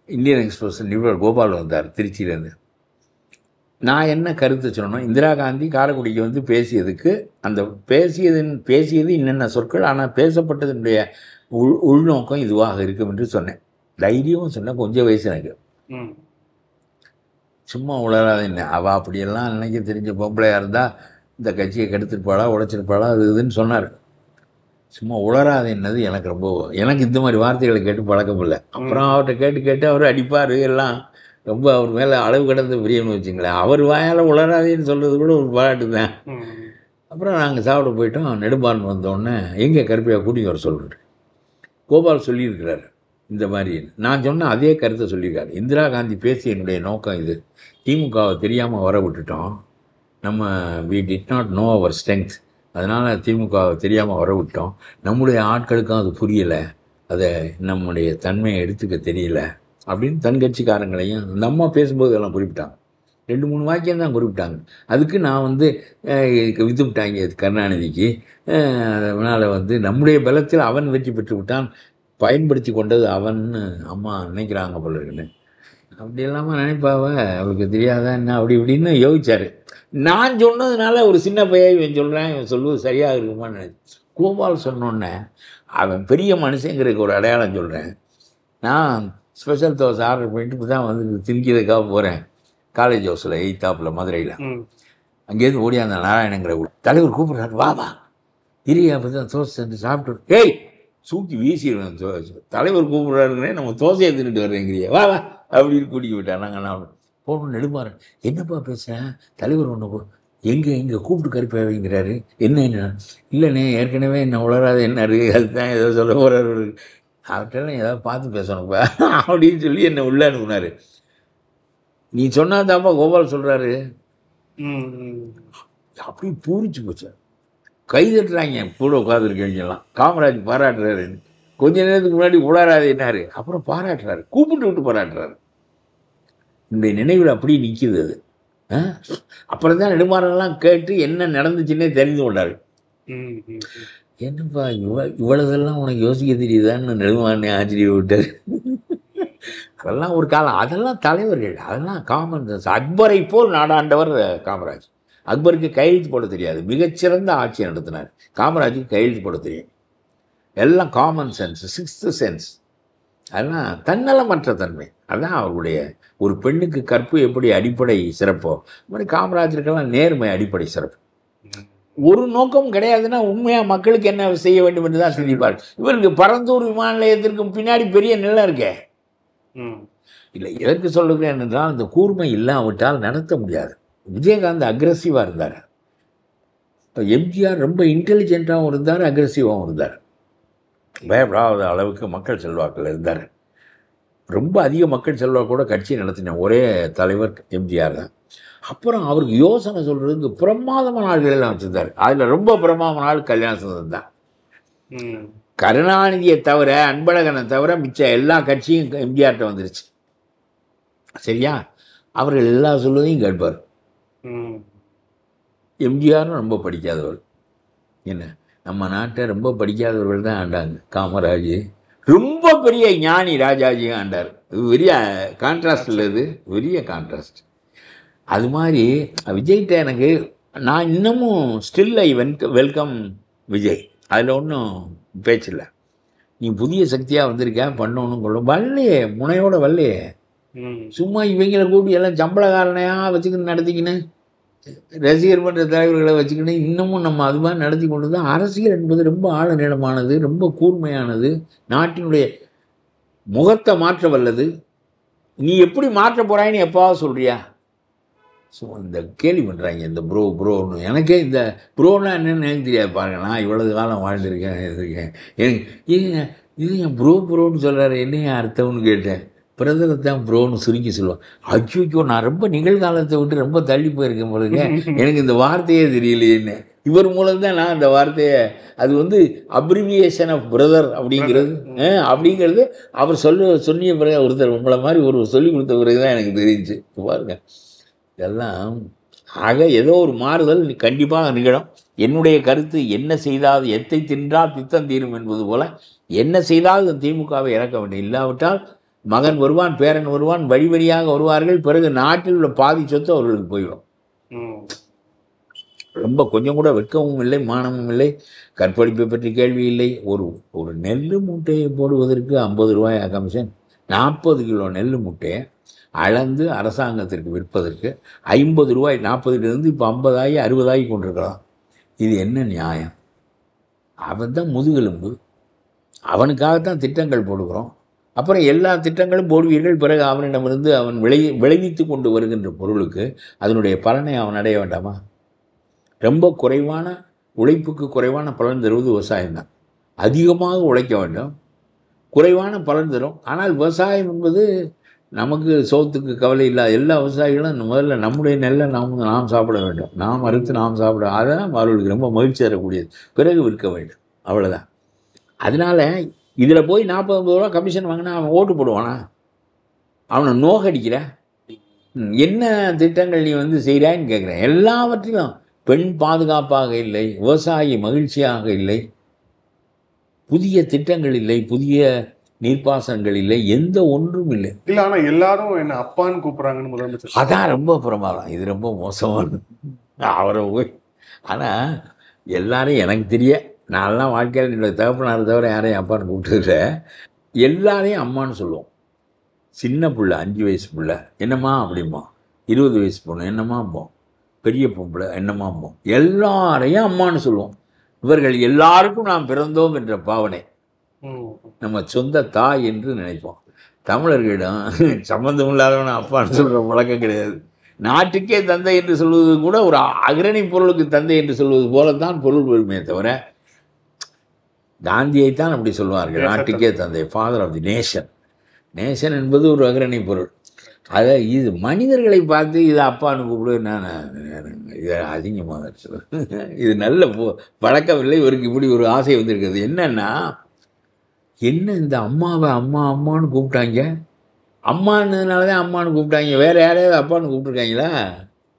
இந்தியன் எக்ஸ்பிரஸ் நிருபர் கோபால் வந்தார் திருச்சியிலேருந்து. நான் என்ன கருத்து சொன்னோம், இந்திரா காந்தி காரைக்குடிக்கு வந்து பேசியதுக்கு அந்த பேசியது என்னென்ன சொற்கள், ஆனால் பேசப்பட்டதனுடைய உள்நோக்கம் இதுவாக இருக்கும் என்று சொன்னேன். தைரியமும் சொன்னேன். கொஞ்சம் வயசு எனக்கு. சும்மா உளராது என்ன, அவள் அப்படியெல்லாம் நினைக்க தெரிஞ்ச பொம்பளையாக இருந்தால் இந்த கட்சியை கெடுத்துருப்பாளா உடைச்சிருப்பாளா அது இதுன்னு சொன்னார். சும்மா உளராது என்னது எனக்கு இந்த மாதிரி வார்த்தைகளை கேட்டு பழக்கம் இல்லை. அப்புறம் அவர்கிட்ட கேட்டு அவர் அடிப்பார் எல்லாம். ரொம்ப அவர் மேலே அளவு கடந்த பிரியம்னு வச்சுங்களேன். அவர் வாயால் உளராதேன்னு சொல்கிறது கூட ஒரு பாராட்டு தான். அப்புறம் நாங்கள் சாப்பிட போயிட்டோம். நெடும்பான் வந்தோடனே எங்கே கருப்பையா கூட்டிங்க வர சொல்கிறார். கோபால் சொல்லியிருக்கிறார் இந்த மாதிரி. நான் சொன்ன அதே கருத்தை சொல்லியிருக்காரு. இந்திரா காந்தி பேசிய என்னுடைய நோக்கம் இது. திமுகவை தெரியாமல் வர விட்டுட்டோம். நம்ம we did not know our strength. அதனால் திமுகவை தெரியாமல் வர விட்டோம். நம்முடைய ஆட்களுக்கும் அது புரியலை, அதை நம்முடைய தன்மையை எடுத்துக்க தெரியல அப்படின்னு தன் கட்சிக்காரங்களையும் நம்ம பேசும்போது எல்லாம் குறிப்பிட்டாங்க. 2-3 வாக்கியம் தான் குறிப்பிட்டாங்க. அதுக்கு நான் வந்து வித்து விட்டாங்க கருணாநிதிக்கு. அதனால் வந்து நம்முடைய பலத்தில் அவன் வெற்றி பெற்று விட்டான், பயன்படுத்தி கொண்டது அவன்னு அம்மா நினைக்கிறாங்க போல இருக்குன்னு. அப்படி இல்லாமல் நினைப்பாவ, அவளுக்கு தெரியாதா என்ன அப்படி இப்படின்னு யோசிச்சார். நான் சொன்னதுனால ஒரு சின்ன பையன் இவன் சொல்கிறேன், இவன் சொல்லுவது சரியாக இருக்குமான்னு நினைச்சு. கோபால் சொன்னோன்னே அவன் பெரிய மனுஷங்கிறதுக்கு ஒரு அடையாளம் சொல்கிறேன். நான் ஸ்பெஷல் தோசை ஆர்டர் பண்ணிட்டு இப்போ தான் வந்து திணிக்கிறதுக்காக போகிறேன். காலேஜ் ஹவுஸில் 8th மதுரையில். அங்கேருந்து ஓடியாந்த நாராயணங்கிற தலைவர் கூப்பிட்றாரு, வா வா இரியா, அப்போ தான் தோசை செஞ்சு சாப்பிட்டு, ஏய் சூக்கி வீசிடுவேன். தலைவர் கூப்பிட்றாருங்கிறேன், நம்ம தோசையை தின்னுட்டு வர்றேங்கிறியா, வா வா அப்படின்னு கூட்டிக்கு விட்டான். நாங்கள் நான் போகணுன்னு நெடுமாறேன், என்னப்பா பேசுகிறேன், தலைவர் ஒன்று எங்கே கூப்பிட்டு கருப்பை வைங்கிறாரு, என்ன இல்லைண்ணே ஏற்கனவே என்ன உளராது என்னாரு, அதுதான் ஏதோ சொல்ல போகிறாரு, அவர்கிட்ட ஏதாவது பார்த்து பேசணும்ப்பா அப்படின்னு சொல்லி என்னை உள்ள அனுப்புனார். நீ சொன்னாதாப்பா கோபால் சொல்கிறாரு. அப்படி பூரிச்சு போச்சு. கை தட்டுறாங்க கூட உட்காந்துருக்கவங்கெல்லாம். காமராஜ் பாராட்டுறாரு. கொஞ்ச நேரத்துக்கு முன்னாடி உளராது என்னாரு, அப்புறம் பாராட்டுறாரு, கூப்பிட்டு விட்டு பாராட்டுறாரு. இந்த நினைவில் அப்படி நிற்கிது அது. அப்புறம் தான் நெடுமாறெல்லாம் கேட்டு என்ன நடந்துச்சுன்னே தெரிந்து கொண்டாரு. என்னப்பா இவ்வளவுதெல்லாம் உனக்கு யோசிக்க தெரியுதான்னு நெடுமாறனே ஆச்சரிய விட்டார். அதெல்லாம் ஒரு காலம், அதெல்லாம் தலைவர்கள், அதெல்லாம் காமன் சென்ஸ். அக்பரை போல் நாடாண்டவர் காமராஜ். அக்பருக்கு கையெழுத்து போட தெரியாது, மிகச்சிறந்த ஆட்சி நடத்தினார். காமராஜுக்கு கையெழுத்து போட தெரியும். எல்லாம் காமன் சென்ஸ், 6th சென்ஸ். அதெல்லாம் தன்னலமற்ற தன்மை. அதுதான் அவருடைய. ஒரு பெண்ணுக்கு கற்பு எப்படி அடிப்படை சிறப்போ, அது மாதிரி காமராஜருக்கெல்லாம் நேர்மை அடிப்படை சிறப்பு. ஒரு நோக்கம் கிடையாதுன்னா உண்மையாக மக்களுக்கு என்ன செய்ய வேண்டும் என்று தான் சிந்திப்பார். இவருக்கு பரந்தூர் விமான நிலையத்திற்கும் பின்னாடி பெரிய நிலம் இருக்கே. இல்லை, எதற்கு சொல்லுகிறேன் என்றால், அந்த கூர்மை இல்லாவிட்டால் நடத்த முடியாது. விஜயகாந்த் அக்ரெசிவாக இருந்தார். இப்போ எம்ஜிஆர் ரொம்ப இன்டெலிஜென்ட்டாகவும் இருந்தார், அக்ரெசிவாகவும் இருந்தார். பயப்படாத அளவுக்கு மக்கள் செல்வாக்கில் இருந்தார். ரொம்ப அதிக மக்கள் செல்வாக்கூட கட்சி நடத்தின ஒரே தலைவர் எம்ஜிஆர் தான். அப்புறம் அவருக்கு யோசனை சொல்கிறதுக்கு பிரமாதமான ஆள்களெல்லாம் வச்சுருந்தார். அதில் ரொம்ப பிரமாதமான ஆள் கல்யாண சுந்தரம் தான். கருணாநிதியை தவிர, அன்பழகனை தவிர மிச்ச எல்லா கட்சியும் எம்ஜிஆர்கிட்ட வந்துருச்சு. சரியா? அவர்கள் எல்லா சொல்வதையும் கேட்பார். எம்ஜிஆரும் ரொம்ப படிக்காதவர். என்ன, நம்ம நாட்டை ரொம்ப படிக்காதவர்கள் தான் ஆண்டாங்க. காமராஜ் ரொம்ப பெரிய ஞானி, ராஜாஜியும் ஆண்டார். பெரிய கான்ட்ராஸ்ட் இல்லது, பெரிய கான்ட்ராஸ்ட். அது மாதிரி விஜய்கிட்ட எனக்கு, நான் இன்னமும் ஸ்டில் ஐ வெல்கம் விஜய். அதில் ஒன்றும் பேச்சில்லை. நீ புதிய சக்தியாக வந்திருக்க, பண்ணணும் கொள்ளும் வரலையே, முனையோட வரலையே. சும்மா இவங்களை கூட்டி எல்லாம் சம்பளக்காரனையாக வச்சுக்கின்னு நடத்திக்கின்னு, ரசிகர் மன்ற தலைவர்களை வச்சுக்கின்னு இன்னமும் நம்ம அது மாதிரி நடத்தி கொண்டு தான். அரசியல் என்பது ரொம்ப ஆழ நீளமானது, ரொம்ப கூர்மையானது, நாட்டினுடைய முகத்தை மாற்ற வல்லது. நீ எப்படி மாற்ற போகிறாயின்னு எப்பாவது சொல்கிறியா? ஸோ இந்த கேள்வி பண்ணுறாங்க இந்த ப்ரோன்னு. எனக்கே இந்த ப்ரோன்னா என்னென்னு எனக்கு தெரியாது. பாருங்க, நான் இவ்வளவு காலம் வாழ்ந்துருக்கேன், இருக்கேன். எனக்கு இது என் ப்ரோன்னு சொல்கிறாரு, என்னைய அர்த்தம்னு கேட்டேன். பிரதரை தான் ப்ரோன்னு சுருக்கி சொல்லுவான். அச்சோ, நான் ரொம்ப நிகழ்காலத்தை விட்டு ரொம்ப தள்ளி போயிருக்கேன் பொழுது, எனக்கு இந்த வார்த்தையே தெரியலையேன்னு. இவர் மூலம்தான் நான் இந்த வார்த்தையை, அது வந்து அப்ரிவியேஷன் ஆஃப் பிரதர் அப்படிங்கிறது அவர் சொன்னிய பிறகு, ஒருத்தர் உங்களை மாதிரி ஒரு சொல்லி கொடுத்த பிறகு தான் எனக்கு தெரிஞ்சு. பாருங்க, இதெல்லாம் ஆக ஏதோ ஒரு மாறுதல் கண்டிப்பாக நிகழும். என்னுடைய கருத்து, என்ன செய்தால் எத்தை தின்றால் பித்தம் தீரும் என்பது போல, என்ன செய்தால் திமுகவை இறக்க வேண்டும். இல்லாவிட்டால் மகன் வருவான், பேரன் வருவான், வழி வழியாக வருவார்கள். பிறகு நாட்டில் உள்ள பாதி சொத்து அவர்களுக்கு போயிடும். ரொம்ப கொஞ்சம் கூட வெட்கமும் இல்லை, மானமும் இல்லை, கற்பழிப்பை பற்றி கேள்வி இல்லை. ஒரு நெல் மூட்டையை போடுவதற்கு 50 ரூபாய் கமிஷன். 40 கிலோ நெல் மூட்டையை அளந்து அரசாங்கத்திற்கு விற்பதற்கு 50 ரூபாய். 40லிருந்து இப்போ 50 ஆகி 60 ஆகி கொண்டிருக்கலாம். இது என்ன நியாயம்? அவன் தான் முதுகெலும்பு, அவனுக்காகத்தான் திட்டங்கள் போடுகிறோம். அப்புறம் எல்லா திட்டங்களும் போடுவீர்கள், பிறகு அவனிடமிருந்து அவன் விளைவித்து கொண்டு வருகின்ற பொருளுக்கு அதனுடைய பலனை அவன் அடைய வேண்டாமா? ரொம்ப குறைவான உழைப்புக்கு குறைவான பலன் தருவது விவசாயம்தான். அதிகமாக உழைக்க வேண்டும், குறைவான பலன் தரும். ஆனால் விவசாயம் என்பது நமக்கு சோத்துக்கு கவலை இல்லாத எல்லா விவசாயிகளும் முதல்ல நம்முடைய நெல்லை நாம் சாப்பிட வேண்டும், நாம் அறுத்து நாம் சாப்பிட, அதெல்லாம் அவர்களுக்கு ரொம்ப மகிழ்ச்சி தரக்கூடியது. பிறகு விற்க வேண்டும், அவ்வளோதான். அதனால் இதில் போய் 40-50 ரூபா கமிஷன் வாங்கினா அவன் ஓட்டு போடுவானா? அவனை நோகடிக்கிற என்ன திட்டங்கள் நீ வந்து செய்கிறான்னு கேட்குறேன். எல்லாவற்றிலும் பெண் பாதுகாப்பாக இல்லை, விவசாயி மகிழ்ச்சியாக இல்லை, புதிய திட்டங்கள் இல்லை, புதிய நீர்ப்பாசனங்கள் இல்லை, எந்த ஒன்றும் இல்லை. இல்ல ஆனா எல்லாரும் என்ன அப்பான்னு கூப்பிடுறாங்கன்னு முதலமைச்சர். அதான் ரொம்ப பிரமாதம். இது ரொம்ப மோசமானது. அவரை போய் ஆனால் எல்லாரும் எனக்கு தெரிய, நான்லாம் வாழ்க்கையில் என்னோடய தகப்பனார் தவிர யாரையும் அப்பான்னு கூப்பிட்டுக்கிட்ட, எல்லாரையும் அம்மான்னு சொல்லுவோம். சின்ன பிள்ளை 5 வயசு பிள்ளை என்னம்மா அப்படிம்பா, 20 வயசு பொண்ணு என்னம்மாம்போம், பெரிய பொம்பளை என்னம்மாம்போம், எல்லாரையும் அம்மான்னு சொல்லுவோம். இவர்கள் எல்லாருக்கும் நாம் பிறந்தோம் என்ற பாவனை, நம்ம சொந்த தாய் என்று நினைப்போம். தமிழர்களிடம் சம்பந்தம் இல்லாதவன அப்பான்னு சொல்கிற பழக்கம் கிடையாது. நாட்டுக்கே தந்தை என்று சொல்வது கூட ஒரு அக்ரணி பொருளுக்கு தந்தை என்று சொல்வது போலத்தான் பொருள் பெருமையை தவிர, காந்தியைத்தான் அப்படி சொல்வார்கள், நாட்டுக்கே தந்தை, father of the nation. Nation என்பது ஒரு அக்ரணி பொருள். அதை இது மனிதர்களை பார்த்து இதை அப்பான்னு கூப்பிடு, நான் இதை அதிகமாக இது நல்ல பழக்கமில்லை. இவருக்கு இப்படி ஒரு ஆசை வந்திருக்கிறது. என்னன்னா, என்ன இந்த அம்மாவை அம்மா அம்மான்னு கூப்பிட்டாங்க, அம்மானதுனால தான் அம்மானு கூப்பிட்டாங்க, வேறு யாரையாவது அப்பான்னு கூப்பிட்ருக்காங்களா?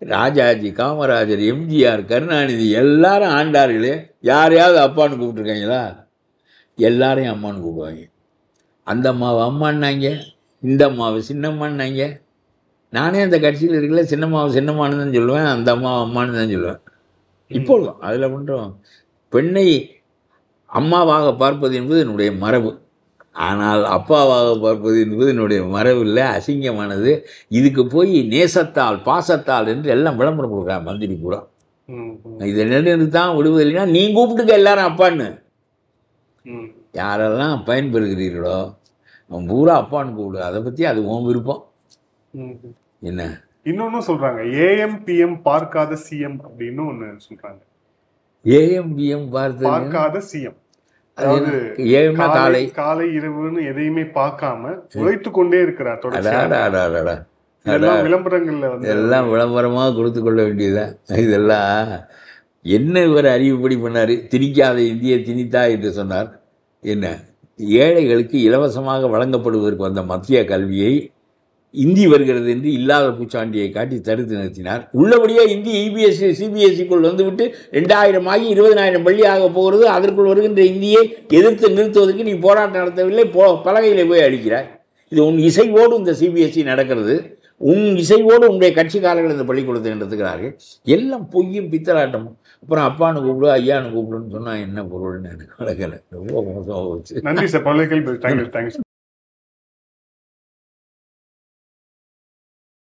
ராஜாஜி, காமராஜர், எம்ஜிஆர், கருணாநிதி எல்லாரும் ஆண்டார்களே, யாரையாவது அப்பான்னு கூப்பிட்ருக்காங்களா? எல்லாரையும் அம்மான்னு கூப்பிடுவாங்க. அந்த அம்மாவை அம்மான்னாங்க, இந்த அம்மாவை சின்னம்மான்னாங்க. நானே அந்த கட்சியில் இருக்கல, சின்னம்மாவை சின்னம்மானு தான் சொல்லுவேன், அந்த அம்மாவை அம்மானு தான் சொல்லுவேன். இப்போதும் அதில் பண்ணுறோம். பெண்ணை அம்மாவாக பார்ப்பது என்பது என்னுடைய மரபு. ஆனால் அப்பாவாக பார்ப்பது என்பது என்னுடைய மரபு இல்லை, அசிங்கமானது. இதுக்கு போய் நேசத்தால் பாசத்தால் என்று எல்லாம் விளம்பரம் கொடுக்குறாங்க மந்திரி பூரா. இதை நின்று தான் விடுவதில்லைன்னா நீ கூப்பிட்டுக்க எல்லாரும் அப்பான்னு. யாரெல்லாம் பயன்பெறுகிறீர்களோ அவன் பூரா அப்பான்னு கூப்பிடு. அதை பற்றி அது உன் விருப்பம். என்ன இன்னொன்னு சொல்றாங்க, AM PM பார்க்காத சிஎம் அப்படின்னு ஒன்று சொல்றாங்க. AM PM பார்க்காத சிஎம், காலை இரவுன்னு எதையுமே பார்க்காம உழைத்து கொண்டே இருக்கிறார். விளம்பரங்கள்ல வந்து எல்லாம் விளம்பரமாக கொடுத்து கொள்ள வேண்டியதுதான். இதெல்லாம் என்ன இவர் அறிவுப்படி பண்ணார்? திணிக்காத இந்திய திணித்தா என்று சொன்னார். என்ன, ஏழைகளுக்கு இலவசமாக வழங்கப்படுவதற்கு வந்த மத்திய கல்வியை இந்தி வருகிறது என்று இல்லாத பூச்சாண்டியை காட்டி தடுத்து நிறுத்தினார். உள்ளபடியே இந்தி EBSC CBSCக்குள் வந்துவிட்டு 2000 ஆகி 20,000 பள்ளி ஆக போகிறது. அதற்குள் வருகின்ற இந்தியை எதிர்த்து நிறுத்துவதற்கு நீ போராட்டம் நடத்தவில்லை, பலகையில் போய் அடிக்கிறாய். இது உன் இசைவோடு இந்த CBSC நடக்கிறது, உன் இசைவோடு உன்னுடைய கட்சிக்காரர்கள் இந்த பள்ளிக்கூடத்தை நடத்துகிறார்கள். எல்லாம் பொய்யும் பித்தலாட்டமும். அப்புறம் அப்பான்னு கூப்பிடு, ஐயான்னு கூப்பிடுன்னு சொன்னால் என்ன பொருள்னு எனக்கு வழக்கலை. ரொம்ப மோசமாக போச்சு. நன்றி சார்.